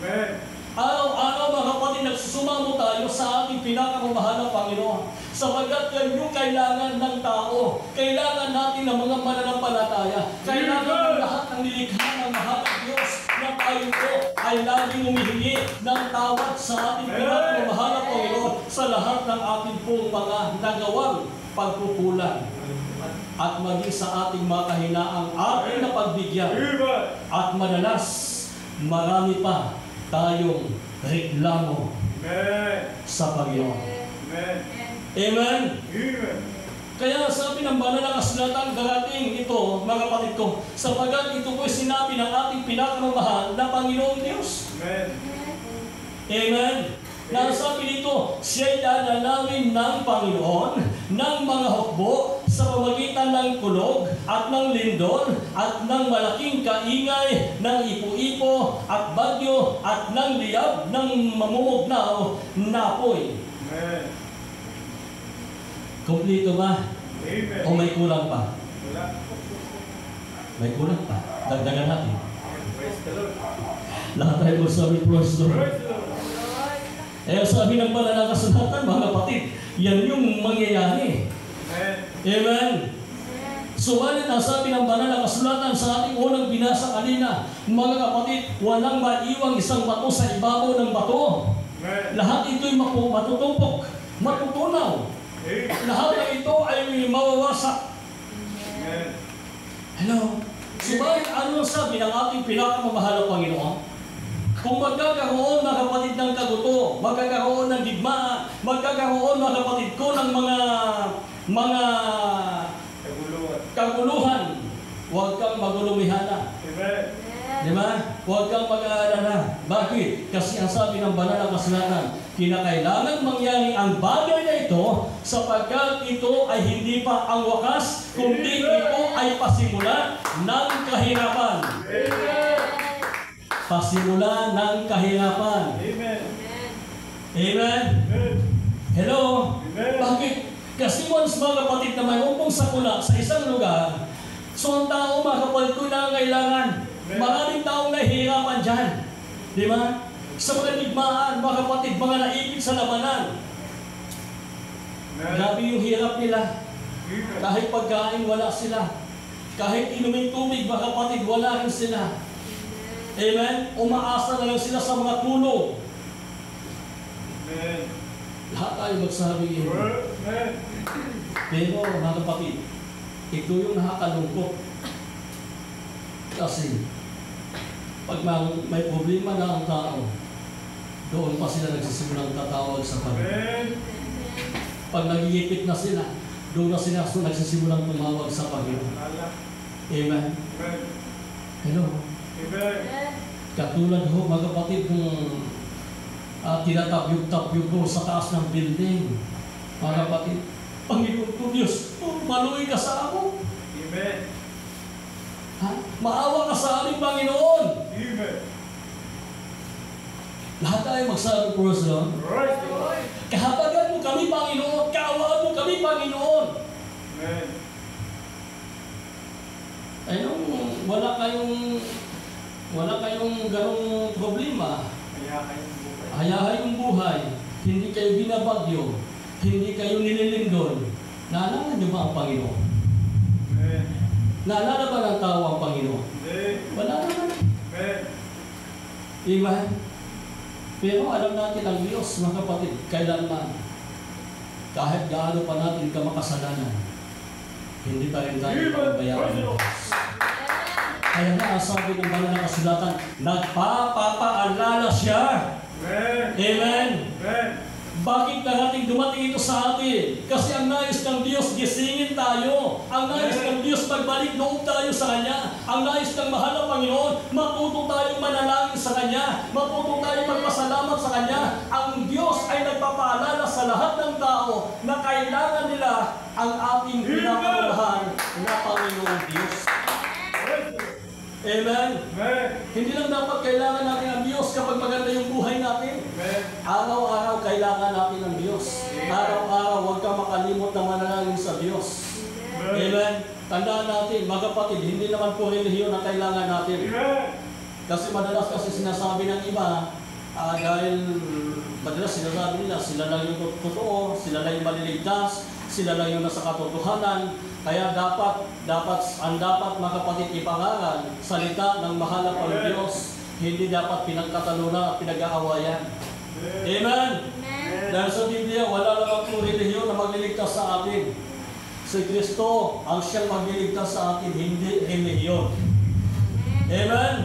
Amen. Araw-araw, mga kapatid, nagsusumamo tayo sa ating pinakamamahal na Panginoon. Sapagkat yan yung kailangan ng tao. Kailangan natin ng mga mananampalataya. Kailangan ng lahat ng nilikha ng mahal na Diyos na tayo po ay laging humihingi ng tawad sa ating pinakamamahal na Panginoon sa lahat ng ating pong mga nagawang pagkukulang. At maging sa ating mga kahinaang ating napagbigyan. At madalas, marami pa tayong reklamo sa Panginoon. Amen. Amen? Amen. Kaya sabi ng banal na kasulatan, darating ito, mga kapatid ko, sapagat ito po'y sinabi ng ating pinakamamahal na Panginoong Diyos. Amen. Amen? Nasabi dito, siya'y dadalawin ng Panginoon ng mga hukbo sa pamagitan ng kulog at ng lindol at ng malaking kaingay ng ipo-ipo at bagyo at ng liyab ng mamumugnaw na apoy. Amen. Kumplito ba? Amen. O may kulang pa? Wala. May kulang pa. Dagdagan natin. Praise the Lord. Lahat tayo magsabi, praise the Lord. Praise the Lord. Eh sabi ng banal na kasulatan, mga kapatid, yan yung mangyayari Amen. Amen. Subalit ang sabi ng banal na kasulatan sa ating unang binasa kanina, mga kapatid, walang maiwang isang bato sa ibabaw ng bato. Amen. Lahat ito'y matutumpok, matutunaw. Lahat ng ito ay mawawasak. Amen. Hello? Subalit ano sabi ng ating pinakamamahal na Panginoon? Kung magkakaroon mga kapatid ng kaguto, magkakaroon ng digmaan, magkakaroon mga kapatid ko ng mga kaguluhan, huwag kang magulumihana. Amen. Di ba? Huwag kang mag-aalala. Bakit? Kasi ang sabi ng banal na kasulatan, kinakailangan mangyari ang bagay na ito sapagkat ito ay hindi pa ang wakas, kundi ito ay pasimula ng kahirapan. Amen. Pasimula ng kahirapan. Amen. Amen? Amen. Hello? Amen. Bakit? Kasi once mga kapatid na mayroon pong sakuna sa isang lugar, so ang tao mga kapatid ko na kailangan. Maraming taong nahihirapan dyan. Di ba? Sa mga digmaan, mga kapatid, mga naipit sa labanan. Grabe yung hirap nila. Kahit pagkain, wala sila. Kahit inumin tubig, mga kapatid, wala rin sila. Amen? Umaasa na lang sila sa mga tulong. Amen. Lahat tayo magsabi yun. Amen. Pero, mga kapatid, ito yung nakakalungkot. Kasi, pag may problema na ang tao, doon pa sila nagsisimulang tatawag sa Panginoon. Amen. Pag nagigipit na sila, doon na sila nagsisimulang tumawag sa Panginoon. Amen. Amen. Hello. Amen. Katulad ho, mga kapatid, kung tinatabyog-tabyog ko sa taas ng building. Mga kapatid, Panginoon ko Diyos, maluwi ka sa ako. Amen. Ha? Maawa ka sa aming Panginoon. Amen. Lahat tayo magsabi, praise the Lord. Praise the Lord. Kahabagan mo kami, Panginoon. Kaawaan mo kami, Panginoon. Amen. Ayun, wala kayong ganong problema. Kaya kayong buhay. Hayahay yung buhay. Hindi kayo binabagyo. Hindi kayo nililindol. Naalala niyo ba ang Panginoon? Amen. Naalala ba ng tao ang Panginoon? Hindi. Wala naman. Amen. Amen. Pero alam natin ang Diyos, mga kapatid, kailanman, kahit gaano pa natin ka makasalanan, hindi pa rin tayo pababayaan ng Diyos. Kaya nga, ang sabi ng banal na kasulatan, nagpapaalala siya. Amen. Amen. Amen. Bakit narating dumating ito sa atin? Kasi ang nais ng Diyos, gisingin tayo. Ang nais ng Diyos, magbalik loob tayo sa Kanya. Ang nais ng mahal na Panginoon, matuto tayong manalangin sa Kanya. Matuto tayong magpasalamat sa Kanya. Ang Diyos ay nagpapaalala sa lahat ng tao na kailangan nila ang ating pinakamahal na Panginoon Diyos. Amen. Amen. Hindi lang dapat kailangan natin ang Diyos kapag maganda yung buhay natin. Amen. Araw-araw kailangan natin ang Diyos. Araw-araw huwag kang makalimot na manalangin sa Diyos. Amen. Tandaan natin, mga kapatid, hindi naman po relihiyon ang kailangan natin. Amen. Kasi madalas kasi sinasabi ng iba, dahil madalas sinasabi nila, sila lang yung totoo, sila lang yung maliligtas, sila lang yung nasa katotohanan. Kaya dapat mga kapatid ipangaral, salita ng mahal na Panginoon, hindi dapat pinagkatalunan at pinag-aawayan. Amen. Dahil sa Biblia, wala namang pong relihiyon na magliligtas sa atin. Si Kristo ang siyang magliligtas sa atin, hindi relihiyon. Amen.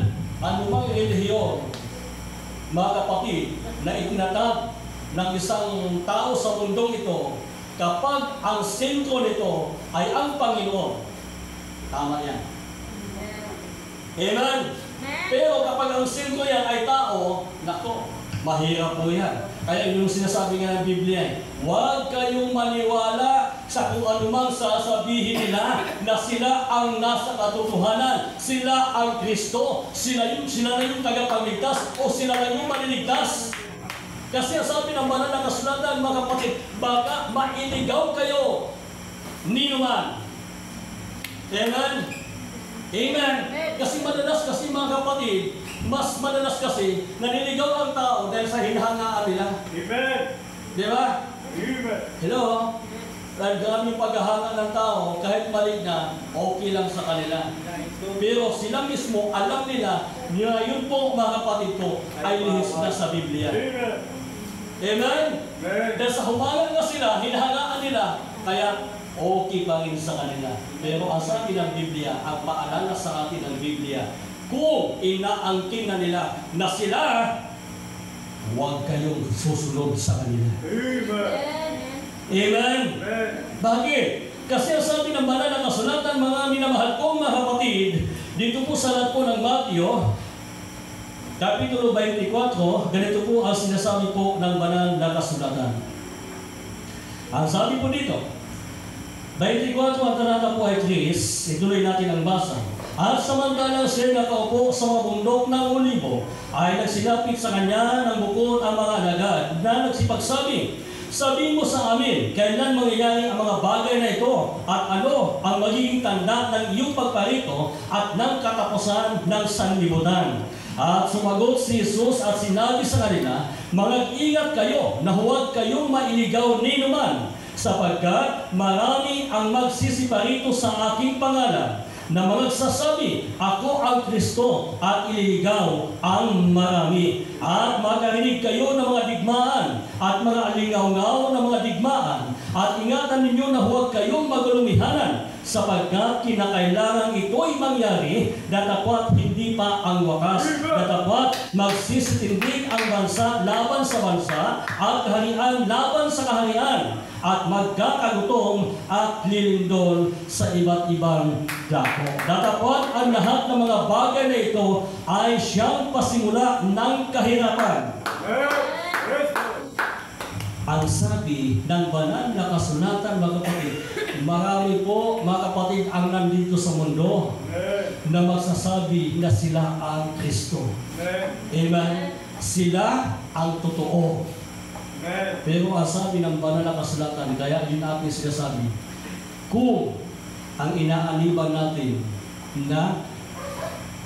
Ano mang relihiyon, mga kapatid, na itinatag ng isang tao sa mundong ito, kapag ang sentro nito ay ang Panginoon, tama yan. Amen. Pero kapag ang sentro yan ay tao, nako, mahirap po yan. Kaya yung sinasabi nga ng Biblia, huwag kayong maniwala sa kung anumang sasabihin nila na sila ang nasa katotohanan, sila ang Kristo, sila na yung tagapagligtas o sila na yung maliligtas. Kasi ang sabi ng banal na kasulatan, mga kapatid, baka mailigaw kayo ninuman. Amen? Amen? Kasi madalas kasi mga kapatid, mas madalas kasi naniligaw ang tao dahil sa hinahangaan nila. Amen. Di ba? Amen. Hello? Ang paghahanga ng tao, kahit mali na, okay lang sa kanila. Pero sila mismo, alam nila na yun po, mga kapatid ko, ay lihis na sa Biblia. Amen? Dahil sa humalang na sila, hinahangaan nila, kaya okay pa rin sa kanila. Pero ang sabi ng Biblia, ang paalala sa atin ng Biblia, kung inaangkin na nila na sila, huwag kayong susunod sa kanila. Amen? Bakit? Kasi ang sabi ng banal na kasulatan, mga minamahal kong mga kapatid, dito po sa lahat po ng Mateo, Kapitulo 24, ganito po ang sinasabi po ng banal na kasulatan. Ang sabi po dito, 24 ang talata po ay 3, ituloy natin ang basa. At samantalang siya nakaupo sa mga bundok ng Olibo, ay nagsilapit sa kanya ng bukod ang mga alagad na nagsipagsabi, sabihin mo sa amin, kailan mangyayari ang mga bagay na ito at ano ang magiging tanda ng iyong pagparito at ng katapusan ng sanlibutan. At sumagot si Jesus at sinabi sa kanila, mag-ingat kayo na huwag kayong mailigaw ni naman, sapagkat marami ang magsisiparito sa aking pangalan, na magsasabi, ako ang Kristo, at ililigaw ang marami. At makarinig kayo ng mga digmaan at mga alingaw-ngaw ng mga digmaan. At ingatan ninyo na huwag kayong magulumihanan, sapagkat kinakailangan ito'y mangyari, datapwat hindi pa ang wakas. Datapwat magsisitindig ang bansa laban sa bansa at kaharian laban sa kaharian, at magkakagutom at lilindol sa iba't ibang dako. Datapwat ang lahat ng mga bagay na ito ay siyang pasimula ng kahirapan. Ang sabi ng banal na kasulatan, mga kapatid, marami po, mga kapatid, ang nandito sa mundo na magsasabi na sila ang Kristo. Amen? Sila ang totoo. Pero ang sabi ng banal na kasulatan, kaya yun natin sinasabi, kung ang inaaniban natin na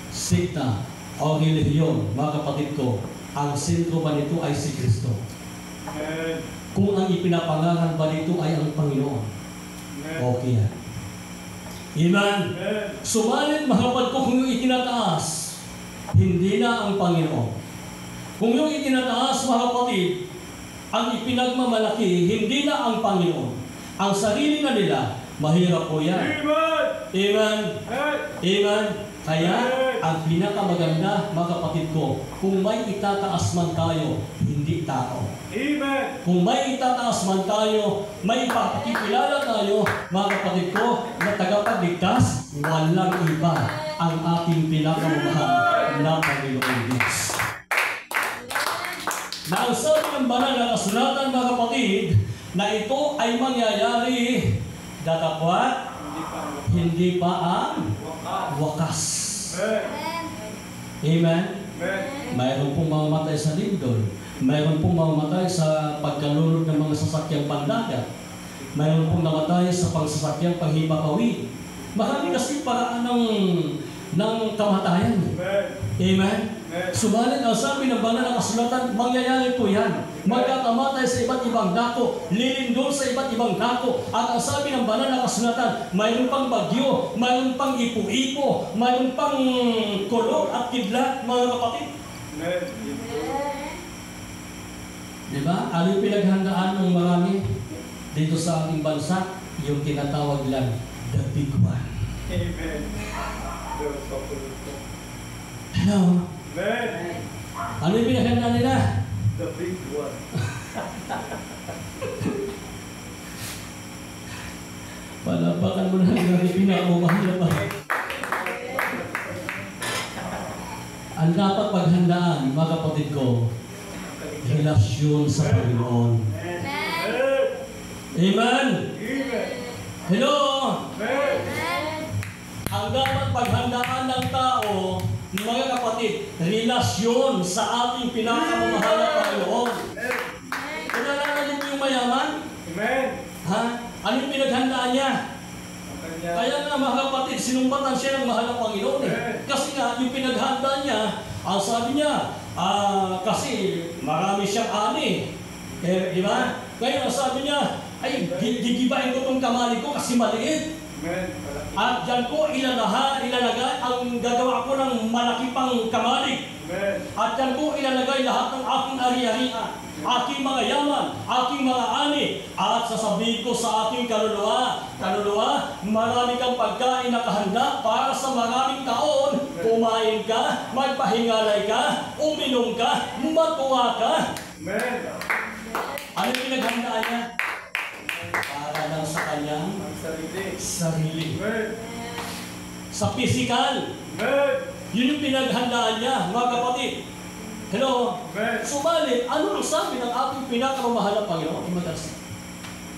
sikta o relihiyon, mga kapatid ko, ang sentro ba nito ay si Kristo? Kung ang ipinapangalan ba nito ay ang Panginoon? Okay yan. Amen? Sumalit, mga kapatid ko, kung yung itinataas, hindi na ang Panginoon. Kung yung itinataas, mga kapatid, ang ipinagmamalaki, hindi na ang Panginoon. Ang sarili na nila, mahirap po yan. Amen? Amen? Kaya, ang pinakamaganda, mga kapatid ko, kung may itataas man tayo, hindi tao. Amen. Kung may itataas man tayo, may ipakikilala tayo, mga kapatid ko, na tagapagligtas, walang iba ang ating pinakamamahal na Panginoon Diyos. Na ang sabi ng banal na kasulatan, mga kapatid, na ito ay mangyayari, datapwat, hindi pa ang wakas. Amen? Mayroon pong mamamatay sa lindol. Mayroon pong mamamatay sa pagkalunod ng mga sasakyang pandagat. Mayroon pong namatay sa pagsasakyang panghipapawi. Marami kasi paraan ng kamatayan. Amen? Subalit ang sabi ng banal na kasulatan, mangyayari po yan. Magkakamatay sa iba't ibang dako, lilindol sa iba't ibang dako. At ang sabi ng banal na kasulatan, mayroon pang bagyo, mayroon pang ipo-ipo, mayroon pang kulog at kidlat, mga kapatid. Diba? Ano yung pinaghandaan ng marami dito sa ating bansa? Yung tinatawag lang, the big one. Amen. Hello? Amen. Ano yung pinaghandaan nila? The big one. Palapakan mo na ang pinakamahal pa. Ang dapat paghandaan, mga kapatid ko, relasyon sa Panginoon. Amen? Hello? Ang dapat paghandaan ng tao, mga kapatid, relasyon sa ating pinakamamahal na Panginoon. Kilala niyo yung mayaman? Amen. Ha? Ano yung pinaghandaan niya? Kaya nga, mga kapatid, sinumpatan siya ng mahal na Panginoon eh. Kasi nga, yung pinaghanda niya, ang sabi niya, kasi marami siyang ani. Di ba? Kaya ang sabi niya, ay gigibain ko itong kamali ko kasi maliit. Amen. Malaki. At dyan ko ilalagay ang gagawa ko ng malaki pang kamali. Amen. At dyan ko ilalagay lahat ng aking ari-arian, aking mga yaman, aking mga ani, at sasabihin ko sa aking kaluluwa, marami kang pagkain na kahanda para sa maraming taon. Kumain ka, magpahingalay ka, uminom ka, matuwa ka. Amen. Ano yung pinaghandaan niya? Para lang sa kanyang Ang sarili. sarili. Amen. Sa physical, Amen. yun yung pinaghandaan niya, mga kapatid. Hello? Amen. Subalit, ano ang sabi ng ating pinakamamahal na Panginoon? Imagas.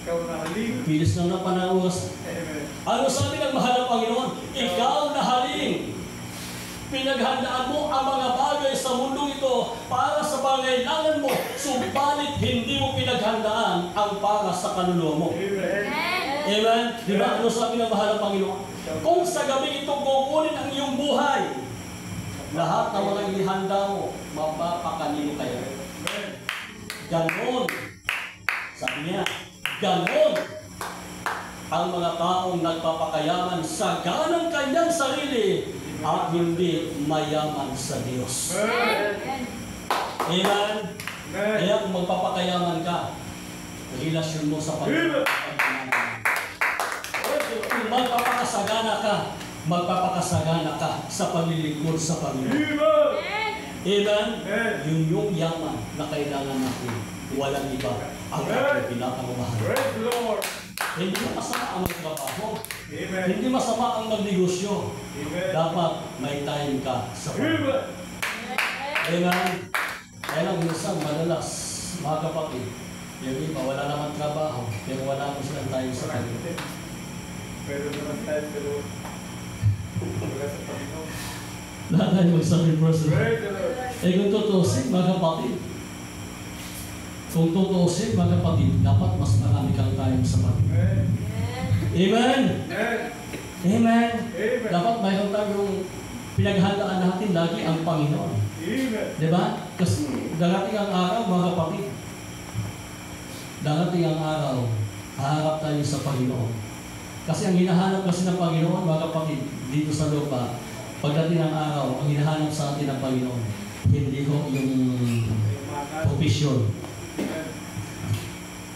Ikaw na haling. Bilis lang na panawas. Amen. Ano sabi ng mahal na Panginoon? Ikaw na haling. Pinaghandaan mo ang mga bagay sa mundo ito para sa pangailangan mo, subalit hindi mo pinaghandaan ang para sa kaluluwa mo. Amen. Amen? Di ba? Ano sabi ng mahal na Panginoon? Kung sa gabi ito kukunin ang iyong buhay, lahat ng mga inihanda mo, mapapakanino kayo. Amen. Ganon. Sabi niya, ganon ang mga taong nagpapakayaman sa ganang kanyang sarili at hindi mayaman sa Diyos. Amen. Amen? Amen. Kaya kung magpapakayaman ka, relasyon mo sa Panginoon. Kung magpapakasagana ka sa paglilingkod sa Panginoon. Amen? Amen. Yun yung yaman na kailangan natin. Walang iba ang ating pinakamamahal. Praise the Lord. Hindi masama ang magtrabaho. Amen. Hindi masama ang magnegosyo. Amen. Dapat may time ka sa Panginoon. Amen. Amen? Kaya lang minsan madalas, mga kapatid, yung iba wala naman trabaho, pero wala mo silang time sa Panginoon. Pero naman tayo pero wala sa Panginoon. Lahat tayo magsabi first. Praise the Lord. Eh kung tutusin, mga kapatid, dapat mas marami kang time sa Panginoon. Amen. Amen? Amen. Amen? Amen. Dapat mayroon tayong pinaghandaan natin lagi ang Panginoon. Amen. Diba? Kasi darating ang araw, mga kapatid. Darating ang araw, haharap tayo sa Panginoon. Kasi ang hinahanap kasi ng Panginoon, mga kapatid, dito sa lupa, pagdating ng araw, ang hinahanap sa atin ng Panginoon, hindi ko yung profesyon.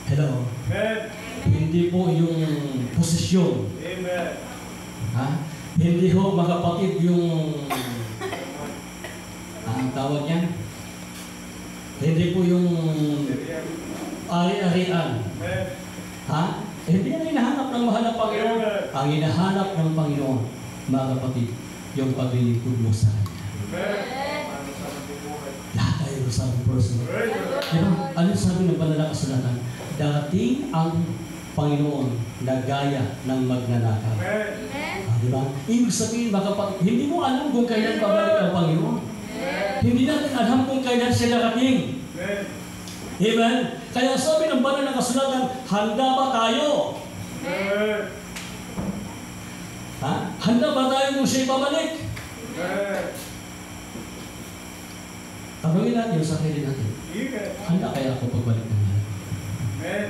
Hello? Amen. Hindi po yung posisyon. Amen. Ha? Hindi ho, mga kapatid, yung ang tawag niyan? Hindi po yung ari-arian. Amen. Ha? Hindi ang hinahanap ng mahal na Panginoon. Ang hinahanap ng Panginoon, mga kapatid, yung paglilingkod mo sa Kanya. Amen. Ano sa buhay? Lahat tayo sa personal. Praise the Lord. Diba? Ano sabi ng banal na kasulatan? Darating ang Panginoon na gaya ng magnanakaw. Amen. Diba? Ibig sabihin, mga kapatid, hindi mo alam kung kailan babalik ang Panginoon. Hindi natin alam kung kailan siya darating. Amen. Amen? Kaya sabi ng banal na kasulatan, handa ba tayo? Amen. Ha? Handa ba tayo kung siya'y babalik? Amen. Tanungin natin yung sarili natin. Amen. Handa kaya ako pagbalik ng Panginoon? Amen.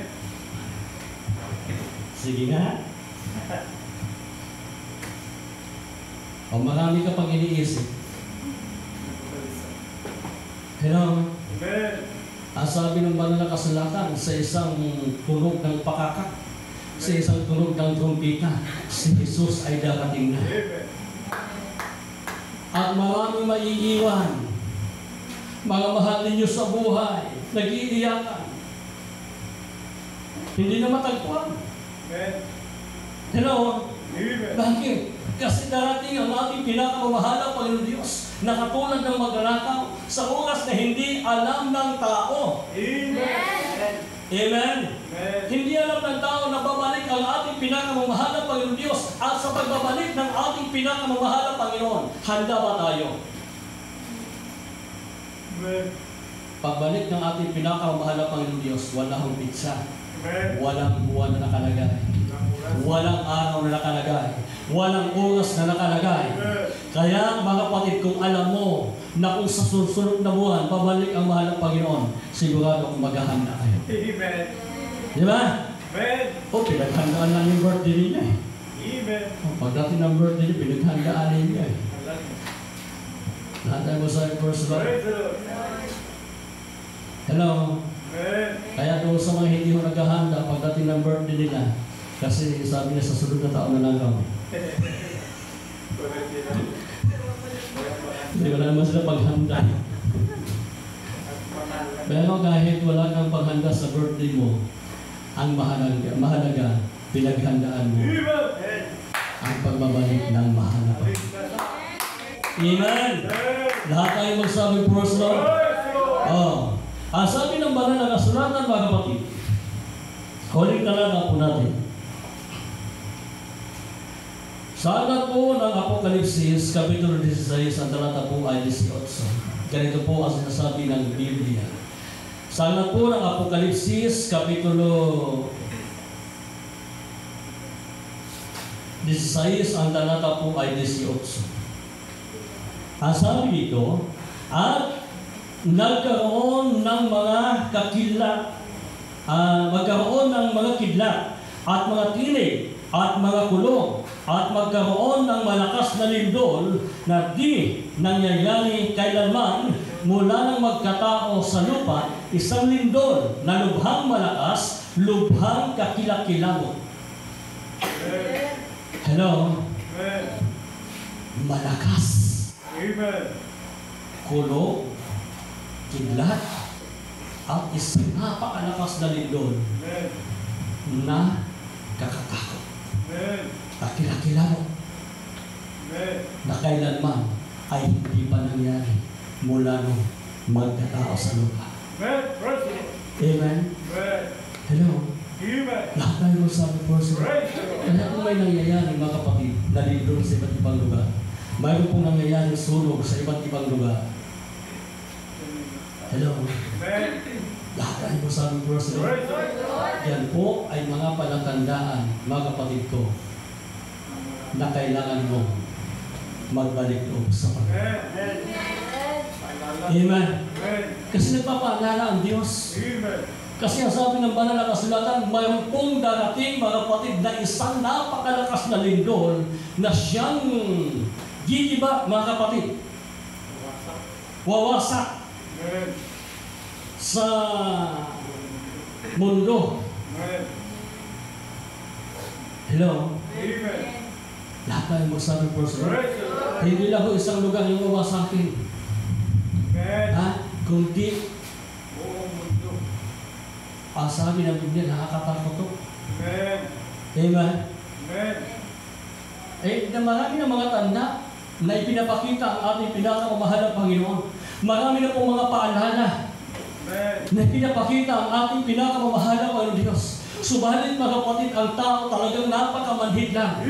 Sige nga. O marami ka pang iniisip. Hello? Amen. Ang sabi ng banal na kasulatan sa isang tunog ng pakakak, sa isang tunog ng trumpita, si Jesus ay darating na. Amen. At maraming maiiwan. Mga mahal ninyo sa buhay, nag-iiyakan. Hindi na matagpuan. Amen. Hello? Amen. Bakit? Kasi darating ang ating pinakamamahalang Panginoon Diyos na katulad ng magnanakaw sa oras na hindi alam ng tao. Amen. Amen? Amen. Hindi alam ng tao na babalik ang ating pinakamamahalang Panginoon Diyos at sa pagbabalik ng ating pinakamamahalang Panginoon, handa ba tayo? Amen. Pagbalik ng ating pinakamamahalang Panginoon Diyos, wala hong pizza, Amen. walang buwan na nakalagay, walang araw na nakalagay, walang oras na nakalagay. Amen. Kaya mga kapatid, kung alam mo na kung sa susunod na buwan, pabalik ang mahal ng Panginoon, sigurado kung maghahanda kayo. Amen. Di ba? Amen. O, pinaghandaan na yung birthday niya eh. Amen. O, pagdating ng birthday niya, pinaghandaan niya eh. Lahat mo sa first love. Praise the Lord. Hello? Amen. Kaya doon sa mga hindi mo naghahanda, pagdating ng birthday nila, kasi sabi niya sa sunod na taon na lang kami. Hindi wala naman sila paghanda. Pero kahit wala kang paghanda sa birthday mo, ang mahalaga, pinaghandaan mo ang pagbabalik ng mahalaga. Amen! Lahat tayo magsabi, praise the Lord. Oh. Ang sabi ng banal na kasulatan, mga kapatid, huling talaga po natin. Sa aklat po ng Apokalipsis, Kapitulo 16, ang talata po ay 18. Ganito po ang sinasabi ng Biblia. Sa aklat po ng Apokalipsis, Kapitulo 16, ang talata po ay 18. Ang sabi dito, at nagkaroon ng mga magkaroon ng mga kidlat at mga tinig at mga kulong at magkaroon ng malakas na lindol na di nangyayari kailanman mula nang magkatao sa lupa, isang lindol na lubhang malakas, lubhang kakilakilamo. Hello? Malakas. Amen. Kulong, kidlat, at isang napakalakas na lindol na kakatakot. Kakilakilamo na kailanman ay hindi pa nangyari mula nung magkatao sa lupa. Amen? Hello? Lahat tayo magsabi po sila. Kaya kung may nangyayari mga kapatid na lindol sa iba't ibang lugar, mayroon pong nangyayaring sunog sa iba't ibang lugar. Hello? Lahat tayo magsabi po sila. Yan po ay mga palatandaan, mga kapatid ko, na kailangan mo magbalik loob sa Panginoon. Amen. Kasi nagpapaalala ang Diyos. Kasi ang sabi ng banal na kasulatan, mayroon pong darating, mga kapatid, na isang napakalakas na lindol na siyang gigiba, mga kapatid. Wawasak sa mundo. Hello? Lahat tayo magsabi po sa hindi lang po isang lugar yung wawasakin. Ha? Kundi ang sabi ng Biblia, nakakatakot to. Amen? Na marami na mga tanda na ipinapakita ang ating pinakamamahal na Panginoon. Marami na pong mga paalala na pinapakita ang ating pinakamamahal na Panginoon Diyos. Subalit mga kapatid, ang tao talagang napakamanhid lang.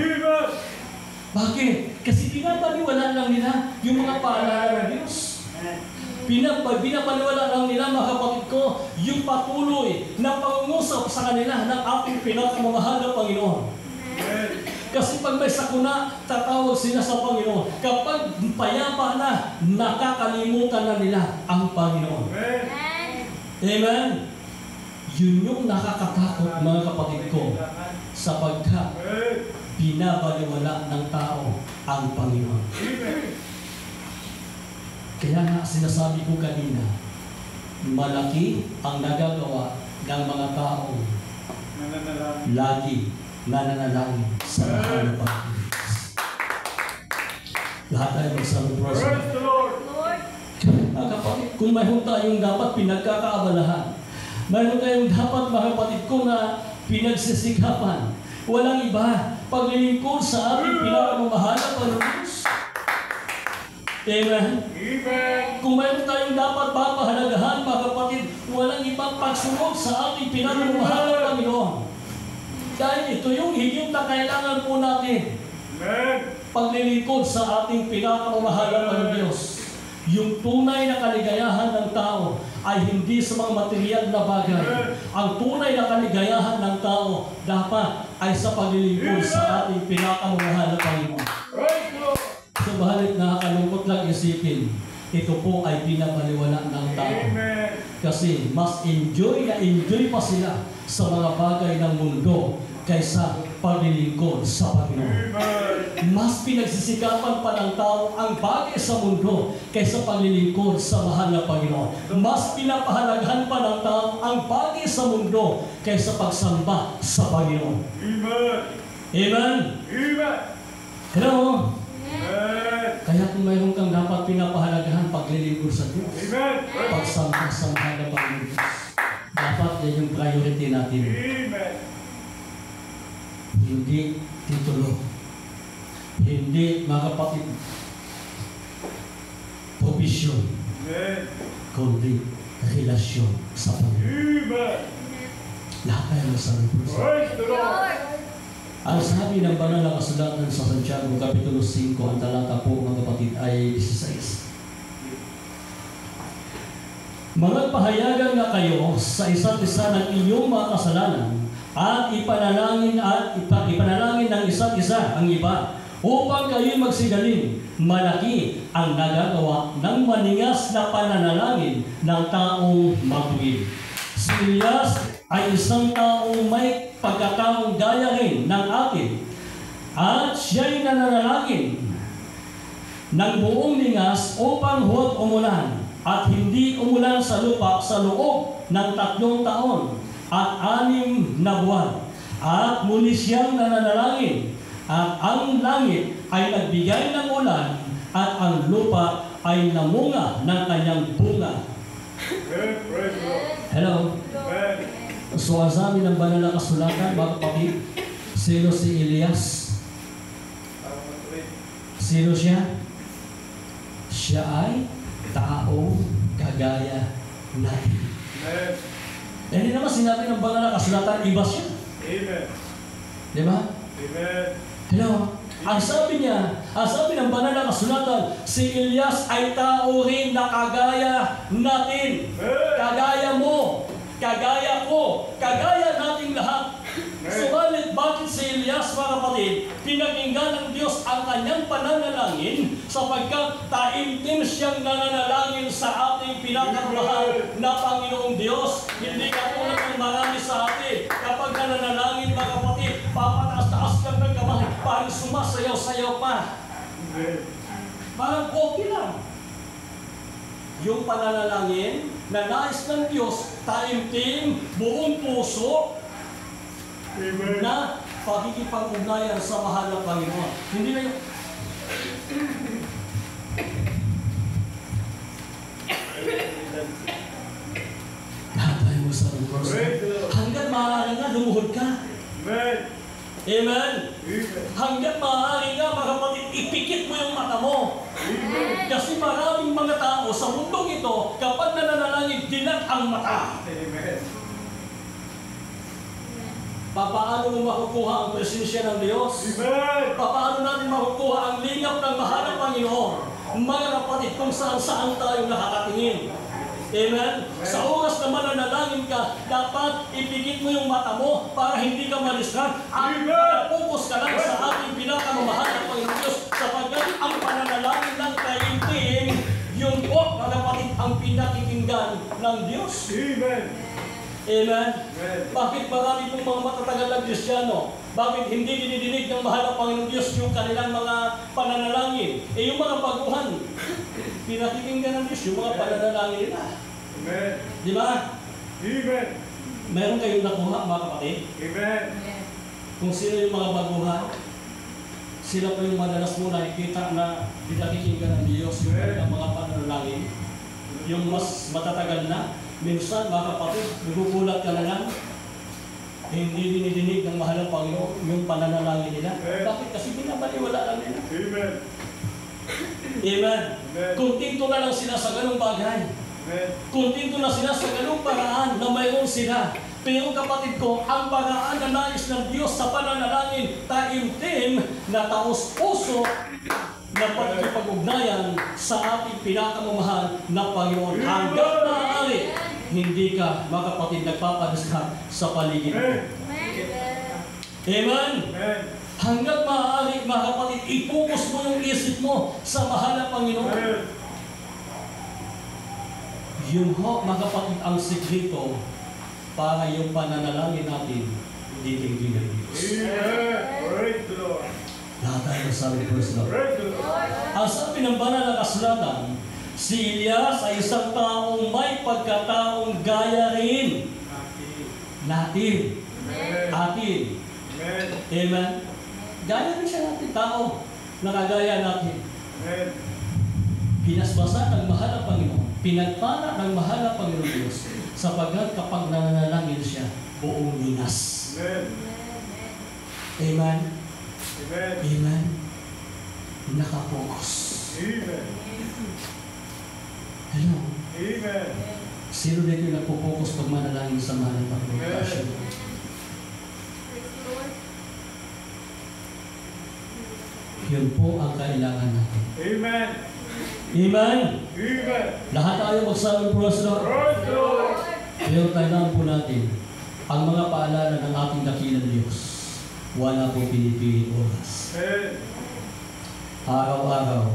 Bakit? Kasi pinapaniwala lang nila yung mga paalala ng Diyos. Pinapaniwala lang nila, mga kapatid ko, yung patuloy na pangungusap sa kanila ng ating pinakamamahal na Panginoon. Kasi pag may sakuna, tatawag sila sa Panginoon. Kapag payapa na, nakakalimutan na nila ang Panginoon. Amen? Yun yung nakakatakot, mga kapatid ko, sapagkat pinabaliwala ng tao ang Panginoon. Kaya nga sinasabi ko kanina, malaki ang nagagawa ng mga tao lagi nananalangin sa mahal na Panginoon. Lahat tayo magsabi, praise the Lord. Mga kapatid, kung mayroon tayong dapat pinagkakaabalahan, mayroon tayong dapat, mga kapatid ko, na pinagsisikapan, walang iba, paglilingkod sa ating pinakamamahal na Panginoon. Amen? Kung mayroon tayong dapat papahalagahan, mga kapatid, walang ibang pagsunod sa ating pinakamamahal na Panginoon. Dahil ito yung higit na kailangan po natin. Paglilingkod sa ating pinakamamahal na Diyos. Yung tunay na kaligayahan ng tao ay hindi sa mga material na bagay. Ang tunay na kaligayahan ng tao dapat ay sa paglilingkod sa ating pinakamamahal na Panginoon. Subalit nakakalungkot lang isipin, ito po ay pinapaliwala ng tao. Kasi mas enjoy pa sila sa mga bagay ng mundo kaysa paglilingkod sa Panginoon. Mas pinagsisikapan pa ng tao ang bagay sa mundo kaysa paglilingkod sa mahal na Panginoon. Mas pinapahalagahan pa ng tao ang bagay sa mundo kaysa pagsamba sa Panginoon. Amen? Hello? Kaya kung mayroon kang dapat pinapahalagahan paglilingkod sa Diyos, pagsamba sa mahal na Panginoon, dapat yan yung priority natin. Hindi titulo. Hindi, mga kapatid, provision, kundi relasyon sa Panginoon. Lahat tayo masabi po. Ang sabi ng banal na kasulatan sa Santiago, Kapitulo 5, ang talata po, mga kapatid, ay 16. Magpahayagan nga kayo sa isa't isa ng inyong mga kasalanan at ipanalangin ng isa't isa ang iba upang kayo magsigaling. Malaki ang nagagawa ng maningas na pananalangin ng taong matuwid. Si Elias ay isang taong may pagkataong gaya rin ng atin at siya'y nananalangin ng buong ningas upang huwag umulan at hindi umulan sa lupa sa loob ng 3 taon at 6 na buwan. At muli siyang nananalangin at ang langit ay nagbigay ng ulan at ang lupa ay namunga ng kanyang bunga. Hello? So ang sabi ng banal na kasulatan, mga kapatid, sino si Elias? Sino siya? Siya ay tao kagaya natin. Hindi naman sinabi ng banal na kasulatan, iba siya. Amen. Di ba? Amen. Hello? Ang sabi niya, ang sabi ng banal na kasulatan, si Elias ay tao rin na kagaya natin. Kagaya mo, kagaya ko, kagaya nating lahat. Subalit, bakit si Elias, mga kapatid, pinakinggan ng Diyos ang kanyang pananalangin sapagkat taimtim siyang nananalangin sa ating pinakamahal na Panginoong Diyos. Hindi katulad ng marami sa atin. Kapag nananalangin, mga kapatid, papataas-taas lang ng kamay, parang sumasayaw-sayaw pa. Parang okay lang. Yung pananalangin na nais ng Diyos, taimtim, buong puso, na pagkikipag-ugnayan sa mahal ng Panginoon. Hindi na yung natay mo sa Diyos. Hanggat maaari nga, lumuhod ka. Amen. Hanggat maaari nga, mga kapatid, ipikit mo yung mata mo. Kasi maraming mga tao sa mundong ito, kapag nananalangin, dilat ang mata. Paano mo makukuha ang presensya ng Diyos? Paano natin makukuha ang lingap ng mahal ng Panginoon? Mga kapatid, kung saan-saan tayo nakakatingin. Amen? Sa oras na mananalangin ka, dapat ipigit mo yung mata mo para hindi ka malistrag. At focus ka lang sa ating pinakamamahal ng Panginoon Diyos sapagkat ang pananalangin ng taimtim, yun po, mga kapatid, ang pinakikinggan ng Diyos. Amen. Amen? Bakit marami pong mga matatagal na Kristiyano? Bakit hindi dinidinig ng mahal ng Panginoon Diyos yung kanilang mga pananalangin? Yung mga baguhan, pinakikinggan ng Diyos yung mga pananalangin nila. Amen. Di ba? Amen. Meron kayong nakuha, mga kapatid? Amen. Kung sino yung mga baguhan, sila po yung madalas mo nakikita na pinakikinggan ng Diyos yung kanilang mga pananalangin. Yung mas matatagal na, minsan, mga kapatid, nagugulat ka na lang, hindi dinidinig ng mahal ng Panginoon yung pananalangin nila. Bakit? Kasi binabaliwala lang nila. Amen. Amen. Kontento na lang sila sa ganung bagay. Kontento na sila sa ganung paraan na mayroon sila. Pero kapatid ko, ang paraan na nais ng Diyos sa pananalangin, taimtim na taos-puso na pagkipag-ugnayan sa ating pinakamamahal na Panginoon. Hanggang maaari, hindi ka, mga kapatid, nagpapadasal sa paligid mo. Amen? Hanggang maaari, mga kapatid, i-focus mo yung isip mo sa mahal na Panginoon. Yun ho, mga kapatid, ang sikreto para yung pananalangin natin titinggin ng Diyos. Amen. Praise the Lord. Lahat tayo sabi ko sa Lord. Praise the Lord. Ang sabi ng banal na kasulatan, si Elias ay isang taong may pagkataong gaya rin natin. Amen. Atin. Amen. Amen. Gaya rin siya natin, tao na kagaya natin. Amen. Pinasbasan ng mahal na Panginoon, pinagpala ng mahal na Panginoon Diyos, sapagkat kapag nananalangin siya, buong linas. Amen. Amen. Amen. Amen. Nakapokus. Amen. Hello? Amen. Sino dito yung nagpo-focus pag manalangin sa mahal na Panginoon? Amen. Yun po ang kailangan natin. Amen. Amen. Amen. Lahat tayo magsabi po sa Lord. Praise the Lord. Pero tandaan po natin, ang mga paalala ng ating dakilang Diyos, wala po pinipiling oras. Amen. Araw-araw,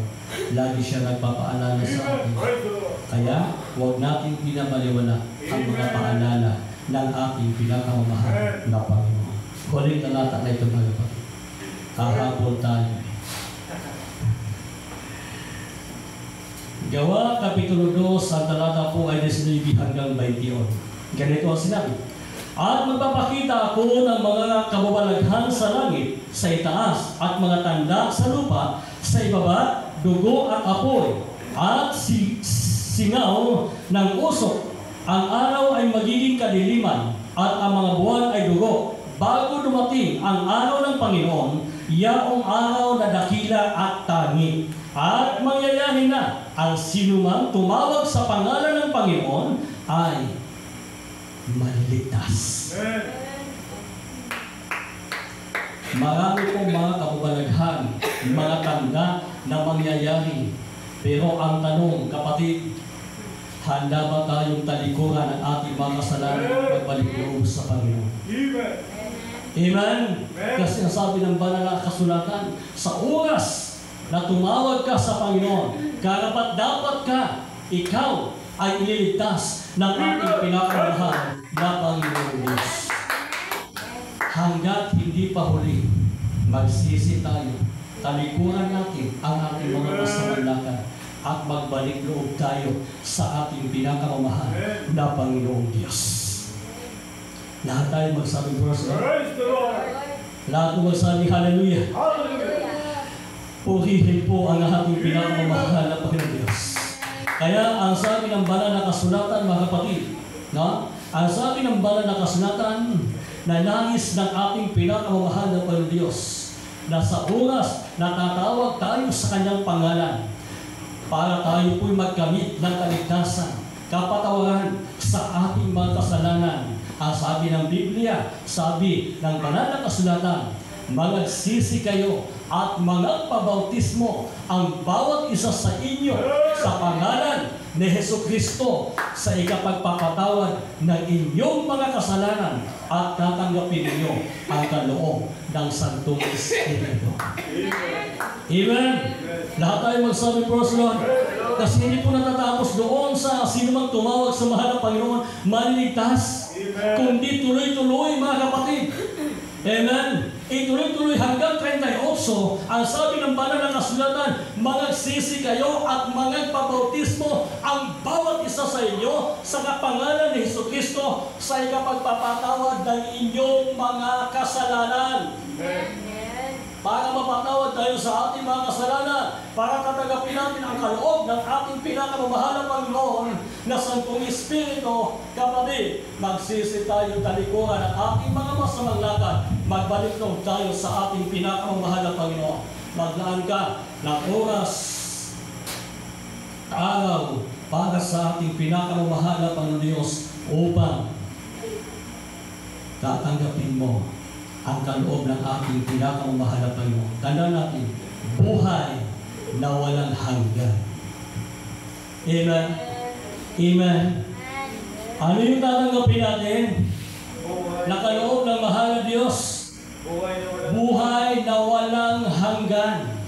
lagi siya nagpapaalala sa Amen. atin. Praise the Lord. Kaya, huwag nating pinabaliwala ang mga paalala ng ating pinakamamahal na Panginoon. Huling talata na ito, mga kapatid. Hahabol tayo. Gawa, Kapitulo 2, sa talata po ay 19 hanggang 21. Ganito ang sinabi. At magpapakita ako ng mga kababalaghan sa langit, sa itaas, at mga tanda sa lupa, sa ibaba, dugo at apoy, at singaw ng usok. Ang araw ay magiging kadiliman, at ang mga buwan ay dugo. Bago dumating ang araw ng Panginoon, yaong araw na dakila at tangi. At mangyayari na ang sinumang tumawag sa pangalan ng Panginoon ay maliligtas. Amen. Marami pong mga kababalaghan, mga tanda na mangyayari. Pero ang tanong, kapatid, handa ba tayong talikuran ang ating mga kasalanan at magbalik loob sa Panginoon? Amen. Amen? Kasi ang sabi ng banal na kasulatan, sa oras na tumawag ka sa Panginoon, karapat dapat ka, ikaw ay ililigtas ng ating pinakamahal na Panginoon Diyos. Hanggat hindi pa huli, magsisi tayo, talikuran natin ang ating mga masamang lakad at magbalik loob tayo sa ating pinakamamahal na Panginoong Diyos. Lahat tayo magsabi, verse 1. Praise the Lord. Lahat mo magsabi, hallelujah. Hallelujah. Purihin po ang ating pinakamamahal na Panginoon Diyos. Kaya ang sabi ng banal na kasulatan, mga kapatid, no? Ang sabi ng banal na kasulatan na nais ng ating pinakamamahal na Panginoon Diyos na sa oras na tatawag tayo sa kanyang pangalan para tayo po'y magkamit ng kaligtasan, kapatawaran sa ating mga kasalanan. Ang sabi ng Biblia, sabi ng banal na kasulatan, magagsisi kayo at magpabautismo ang bawat isa sa inyo sa pangalan ni Jesucristo sa ikapagpapatawad ng inyong mga kasalanan at tatanggapin ninyo ang kaloob ng Santong Espiritu. Amen. Lahat tayo magsabi, praise the Lord. Kasi hindi po natatapos doon sa sino mang tumawag sa mahal na Panginoon, maliligtas. Kundi tuloy-tuloy, mga kapatid. Amen. Ituloy-tuloy hanggang 38, ang sabi ng banal na kasulatan, magagsisi kayo at magpabautismo ang bawat isa sa inyo sa kapangalan ni Jesucristo sa ikapagpapatawad ng inyong mga kasalanan. Amen. Para mapatawad tayo sa ating mga kasalanan, para tatanggapin natin ang kaloob ng ating pinakamamahal na Panginoon na Santong Espiritu, kapatid, magsisi tayo talikuran ang ating mga masamang lakad, magbalik loob tayo sa ating pinakamamahal na Panginoon. Maglaan ka ng oras, araw, para sa ating pinakamamahal na Panginoon Diyos upang tatanggapin mo ang kaloob ng ating pinakamamahal na Panginoon. Tandaan natin, buhay na walang hanggan. Amen? Amen? Ano yung tatanggapin natin? Na kaloob ng mahal na Diyos? Buhay na walang hanggan.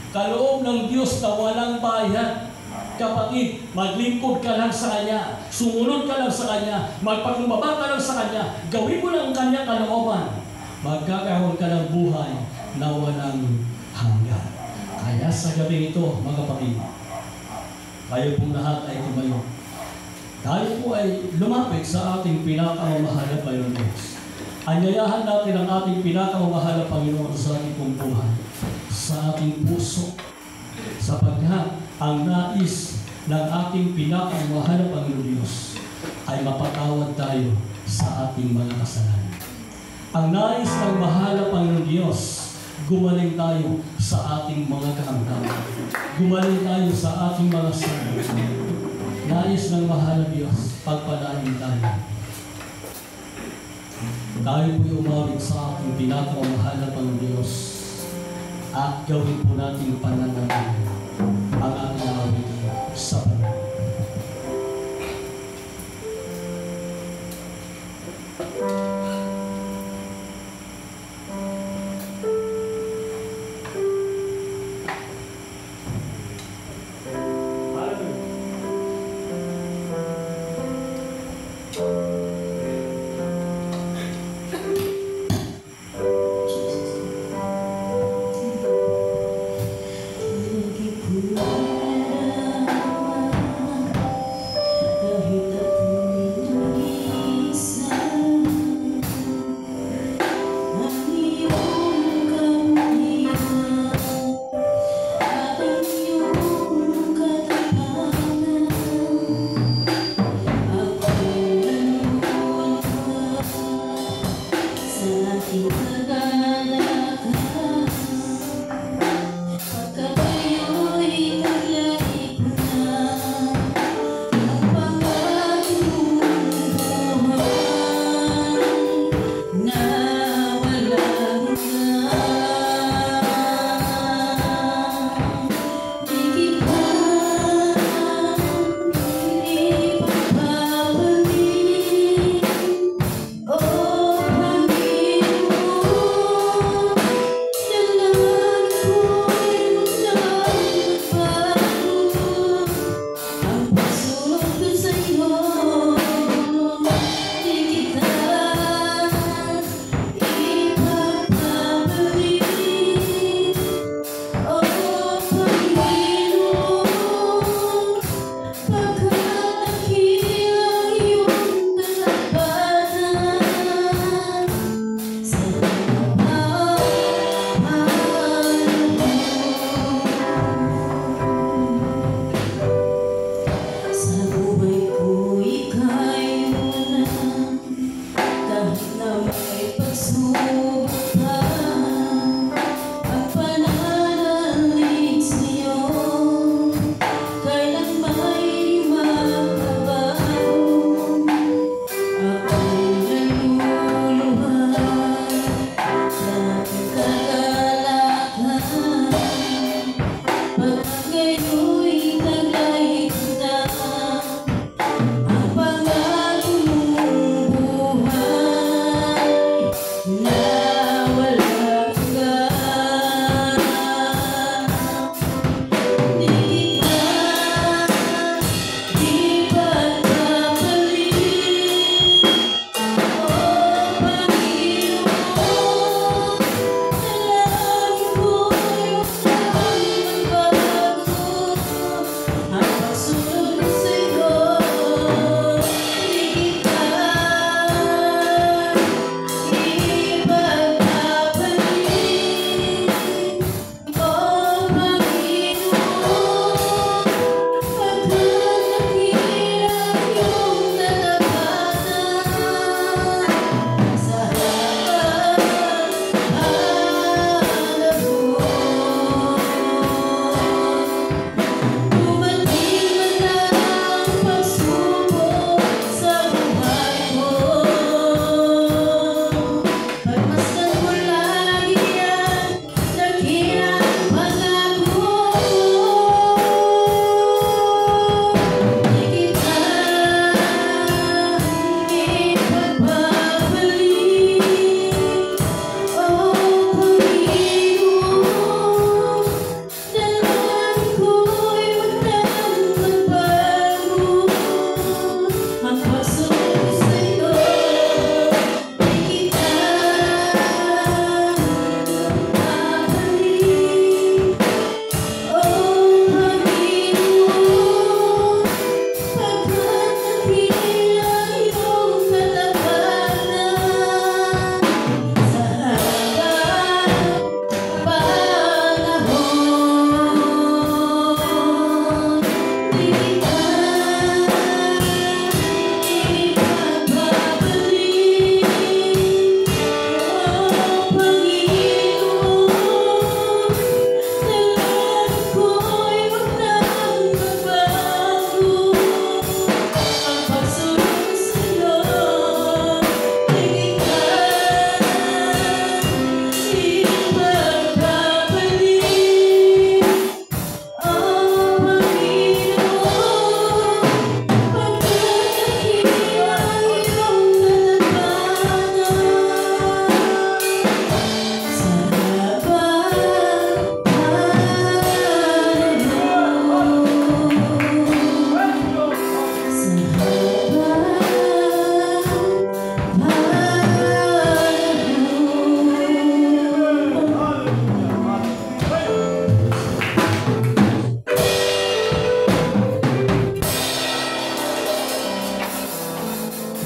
Kaloob ng Diyos na walang bayad. Kapatid, maglingkod ka lang sa Kanya, sumunod ka lang sa Kanya, magpakumbaba ka lang sa Kanya, gawin mo lang ang Kanyang kalooban, magkakaroon ka ng buhay na walang hanggan. Kaya sa gabi ito, mga kapatid, kayo pong lahat ay tumayo. Tayo po ay lumapit sa ating pinakamamahal na Panginoon Diyos. Anyayahan natin ang ating pinakamamahal na Panginoon sa ating pong buhay, sa ating puso, sapagkat ang nais ng ating pinakamamahal na Panginoon Diyos ay mapatawad tayo sa ating mga kasalanan. Ang nais ng mahal na Panginoon Diyos, gumaling tayo sa ating mga karamdaman. Gumaling tayo sa ating mga sakit. Nais ng mahal na Diyos, pagpalain tayo. Tayo po'y umawit sa ating pinakamamahal na Panginoon Diyos at gawin po natin pananalaman ang ating awit sa Panginoon.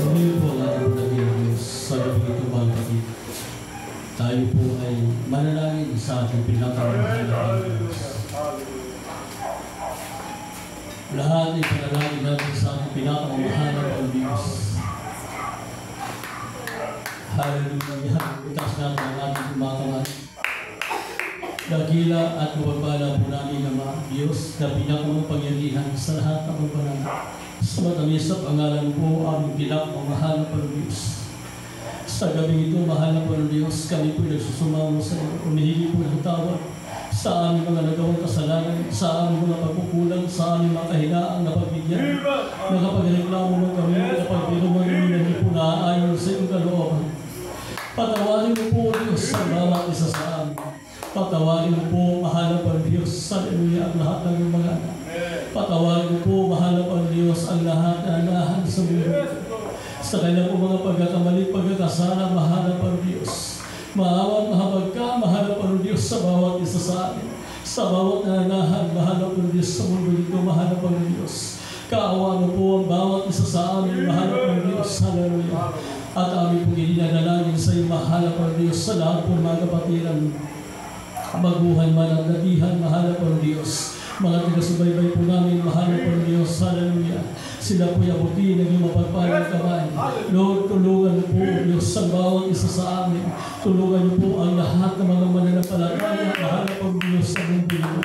Ngayon po ang ating Panginoon Diyos sa gabi ito mga kapatid. Tayo po ay manalangin sa ating pinakamahal na Diyos. Lahat ay panalangin natin sa ating pinakamahal na Diyos. Hallelujah. Itas natin ang ating kumakamay. Dakila at mapagpala po namin ng mga Diyos na pinakamapangyarihan sa lahat ng pagpanang. Sa matamis na pangalan po aming pinakamahal na Diyos. Sa gabi ito, mahal na Diyos, kami po nagsusumamo sa iyo. Umihingi po ng tawad sa aming mga nagawang kasalanan, sa aming mga pagkukulang, sa aming mga kahinaang napagbigyan. Nakapagreklamo mo kami kapag binuman namin na hindi po naaayon sa iyong kalooban. Patawarin mo po, Diyos, sa bawat isa sa amin. Patawarin mo po, mahal na Diyos, sa Hallelujah, ang lahat ng iyong mga anak. Patawarin mo po, mahal na Diyos, ang lahat na anahan sa mundo. Sa kanya po mga pagkakamali, pagkakasala, mahal na Diyos. Maawat, mahabag ka, mahal na Diyos, sa bawat isa sa amin. Sa bawat nananahan, mahal na Diyos, sa mundo dito, mahal na Diyos. Kaawa mo po ang bawat isa sa amin, mahal na Diyos. Hallelujah. At amin pong ininanalangin sa iyo, mahal na Diyos, sa lahat po mga kapatiran. Maguhan man ang natihan, mahal na Diyos. Mga taga-subaybay po namin, mahal na Diyos. Hallelujah. Sila po yabuti, naging mapagpalang kamay. Lord, tulungan mo po, Diyos, sa bawat isa sa amin. Tulungan mo po ang lahat ng mga mananampalataya, mahal na Diyos sa mundo ito.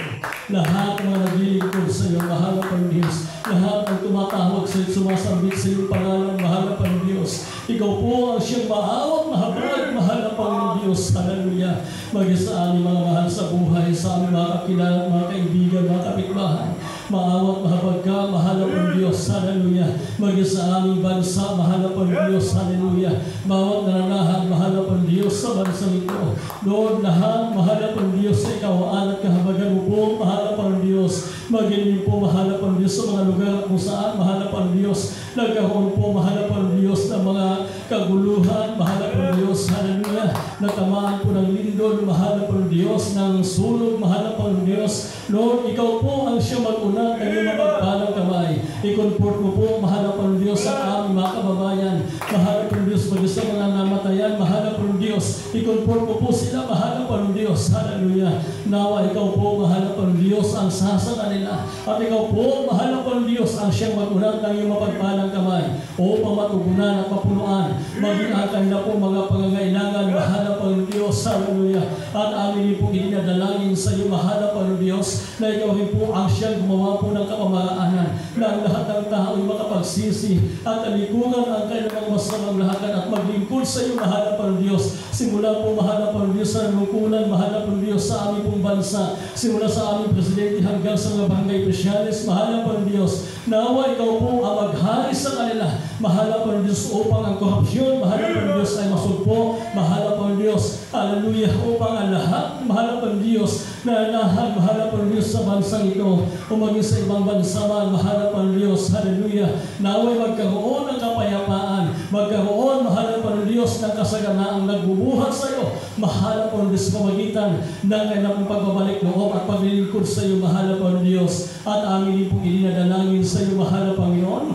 Lahat ng mga naglilingkod sa iyo, mahal na Diyos. Lahat ng tumatawag sa iyo, sumasambit sa iyong pangalan, mahal na Diyos. Ikaw po ang siyang maawat, mahabag, mahal na Diyos. Hallelujah. Maging sa aming mga mahal sa buhay, sa aming mga kakilala, mga kaibigan, mga kapitbahay. Maawat, mahabag ka, mahal na Diyos. Hallelujah. Maging sa aming bansa, mahal na Diyos. Hallelujah. Bawat naranahan, mahal na Diyos sa bansa ito. Lord, lahat, mahal na Diyos sa ikaw, anak kahabagan mo po, mahal na Diyos. Maging din po, mahal na Diyos sa mga lugar kung saan, mahal na Diyos. Nagkaroon po, mahal na Diyos ng mga kaguluhan, mahal na Diyos. Hallelujah. Natamaan po ng lindol, mahal na Diyos, ng sulog, mahal na Diyos. Lord, ikaw po ang siya mag-una ng iyong mapagpalang kamay. I-comfort mo po, mahal na Diyos, sa aming mga kababayan. Mahal na Diyos, maging sa mga namatayan, mahal na Diyos. I-comfort mo po sila, mahal na Diyos. Hallelujah. Nawa, ikaw po, mahal na Diyos, ang sasa kanila. At ikaw po, mahal na Diyos, ang siyang mag-una ng iyong mapagpalang kamay. Upang matugunan at mapunuan. Maging ang kanila po mga pangangailangan, mahal na Diyos. Hallelujah. At amin po ininadalangin sa iyo, mahal na Diyos, na ikaw rin po ang siyang gumawa po ng kapamahaanan na ang lahat ng tao ay makapagsisi at alikugan ang kanilang masamang lahakan at maglingkod sa iyo, mahal na Diyos. Simula po, mahal na Diyos, sa lungkulan, mahal na Diyos, sa aming pong bansa. Simula sa aming presidente hanggang sa mga barangay presyalis, mahal na Diyos. Nawa, ikaw po ang maghari sa kanila, mahal na Diyos, upang ang korupsyon, mahal na Diyos, ay masugpo, mahal na Diyos. Hallelujah. Upang ang lahat, mahal na Diyos, na nahan, mahal na Diyos, sa bansang ito, o maging sa ibang bansa man, mahal na Diyos. Hallelujah. Naway magkaroon ng kapayapaan, magkaroon, mahal na Diyos, ng kasaganaang nagbubuhat sa iyo, mahal na Diyos, pamagitan ng kanilang pagbabalik loob at paglilingkod sa iyo, mahal na Diyos. At amin po ininadalangin sa iyo, mahal na Panginoon,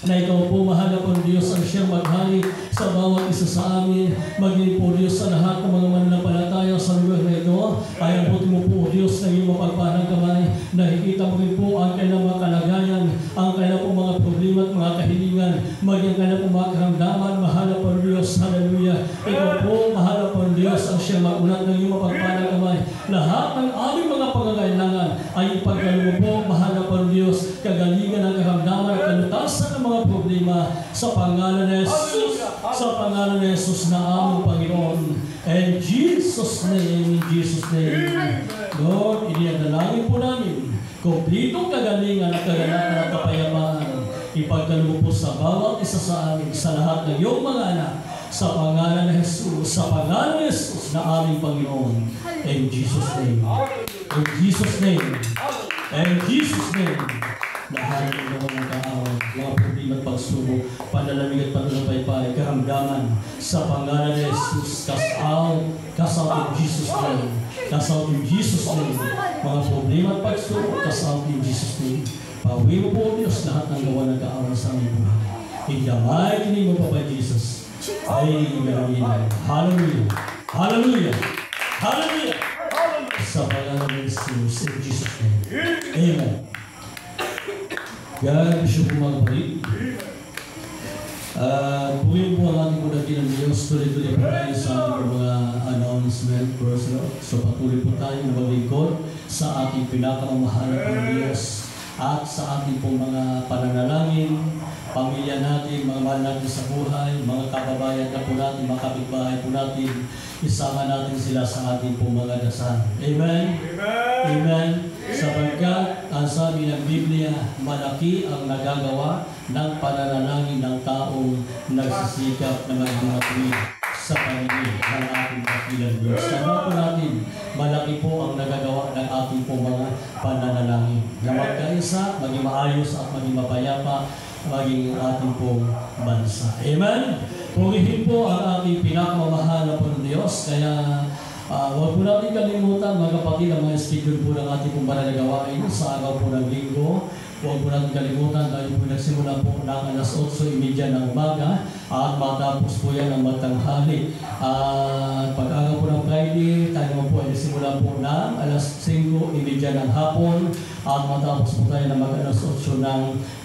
na ikaw po, mahal na Diyos, ang siyang maghari sa bawat isa sa amin. Maging po, Diyos, sa lahat ng mga mananampalataya sa lugar na ito. Ay abutin mo po, Diyos, na iyong mapagpalang kamay. Nakikita mo rin po ang kanilang mga kalagayan, ang kanilang po mga problema at mga kahilingan. Maging kanilang po mga karamdaman, mahal na Diyos. Hallelujah. Ikaw po, mahal na Diyos, ang siyang magunat ng iyong mapagpalang kamay. Lahat ng aming mga pangangailangan ay ipagkalo mo po, mahal na Diyos, kagalingan ng karamdaman at kalutasan ng mga problema sa pangalan ni Jesus, sa pangalan ni Jesus na aming Panginoon. In Jesus' name, in Jesus' name. Lord, iniadalangin po namin kumplitong kagalingan at kaganapan at kapayapaan. Ipagkalo mo po sa bawat isa sa amin, sa lahat ng iyong mga anak, sa pangalan ni Jesus, sa pangalan ni Jesus na aming Panginoon. In Jesus' name. In Jesus' name. In Jesus' name. Lahat ng mga kaaway, mga problema at pagsubok, panalamig at pananampalataya, karamdaman, sa pangalan ni Jesus, cast out in Jesus' name. Cast out in Jesus' name. Mga problema at pagsubok, cast out in Jesus' name. Pauwi mo po, Diyos, lahat ng gawa ng kaaway sa aming buhay. In the mighty name of Papa Jesus. Amen. Hallelujah. Hallelujah. Hallelujah. Sa pangalan ng Jesus. In Jesus' name. Amen. God bless you po mga kapatid. Puwin po ang ating kudatin ng Diyos. Tuloy-tuloy po tayo sa ating mga announcement. So patuloy po tayo na maglingkod sa ating pinakamamahalang ng Diyos at sa ating pong mga pananalangin, pamilya natin, mga mahal natin sa buhay, mga kababayan na po natin, mga kapitbahay po natin, isama natin sila sa ating pong mga dasal. Amen? Amen! Amen! Sapagkat ang sabi ng Biblia, malaki ang nagagawa ng pananalangin ng taong nagsisikap na maging matuwid sa paningin ng ating dakilang Diyos. Sama po natin, malaki po ang nagagawa ng ating pong mga pananalangin. Na magkaisa, maging maayos at maging mapayapa, maging ating pong bansa. Amen? Purihin po ang ating pinakamamahal na po ng Diyos. Kaya huwag po natin kalimutan, mga kapatid, ang mga schedule po ng ating pong pananagawain sa araw po ng linggo. Huwag po natin kalimutan, tayo po nagsimula po ng alas 8:30 ng umaga at matapos po yan ang matanghali. At pag-araw po ng Friday, tayo naman po ay nagsimula po ng alas 5:30 ng hapon at matapos po tayo na mag-alas 8 ng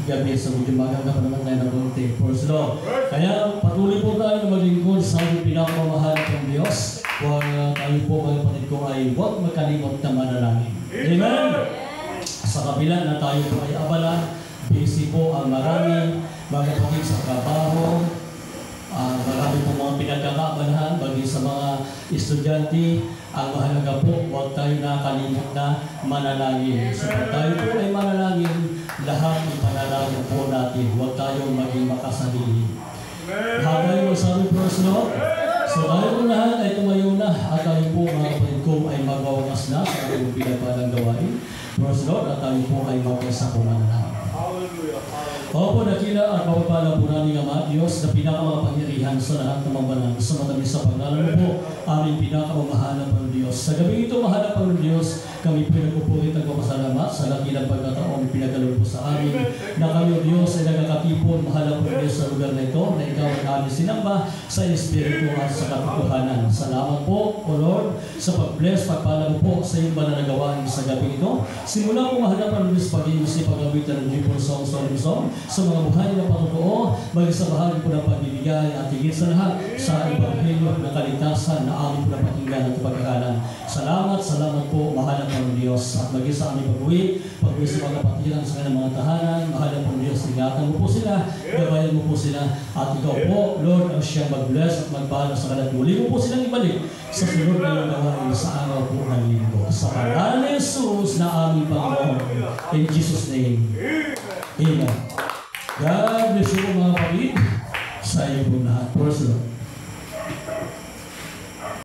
gabi. So medyo magaga pa naman tayo ng konti. Praise the Lord. Kaya patuloy po tayo na maglingkod sa ating pinakamamahal ng Diyos. Huwag tayo po mga kapatid ko ay huwag makalimot na manalangin. Amen? Sa kabila na tayo po ay abala, busy po ang marami, mga kapatid sa trabaho, marami po mga pinagkakaabalahan, bagay sa mga estudyante, ang mahalaga po, huwag tayo nakalimot na manalangin. So kung tayo po ay manalangin, lahat ipanalangin po natin, huwag tayong maging makasarili. Habang yung sabi po sa Lord, so tayo po lahat ay tumayo na at tayo po mga kapatid ko ay magawakas na sa ating pinagpalang gawain. Praise the Lord, at tayo po ay magkasa po manalangin. Opo, nakila at mapapala po namin Ama Diyos na pinakamakapangyarihan sa lahat ng mga banal. Sa matamis sa pangalan mo po, aming pinakamamahalang Panginoon Diyos. Sa gabi ito, mahalang Panginoon Diyos, kami po nagpupurit at magpapasalamat sa lakilang pagkataon pinagaloon po sa amin. Na kami, O Diyos, ay nagkakatipon, mahalang Panginoon Diyos sa lugar na ito, na ikaw ay aming sinamba sa Espiritu at sa katotohanan. Salamat po, O Lord, sa pag-bless, pagpala mo po sa iyong banal na gawain sa gabi ito. Simula po mahalang Panginoon Diyos, pag-iusip, pag-awitan ng Jipon Song, sa mga buhay na patotoo, maging sa bahagi po ng pagbibigay at higit sa lahat sa Ebanghelyo na kaligtasan na amin po na pakinggan at pag-aralan. Salamat po, mahal ng Diyos. At maging sa aming pag-uwi sa mga kapatiran sa kanilang mga tahanan, mahal ng Diyos, ingatan mo po sila, gabayan mo po sila, at ikaw po, Lord, ang siyang mag-bless at magbahala sa kalat. Muli mo po silang ibalik sa sunod na yung gawain sa araw po ng linggo. Sa pangalan ni Jesus na aming Panginoon. In Jesus' name. Amen. God bless you mga kapatid sa iyo po lahat. Praise the Lord.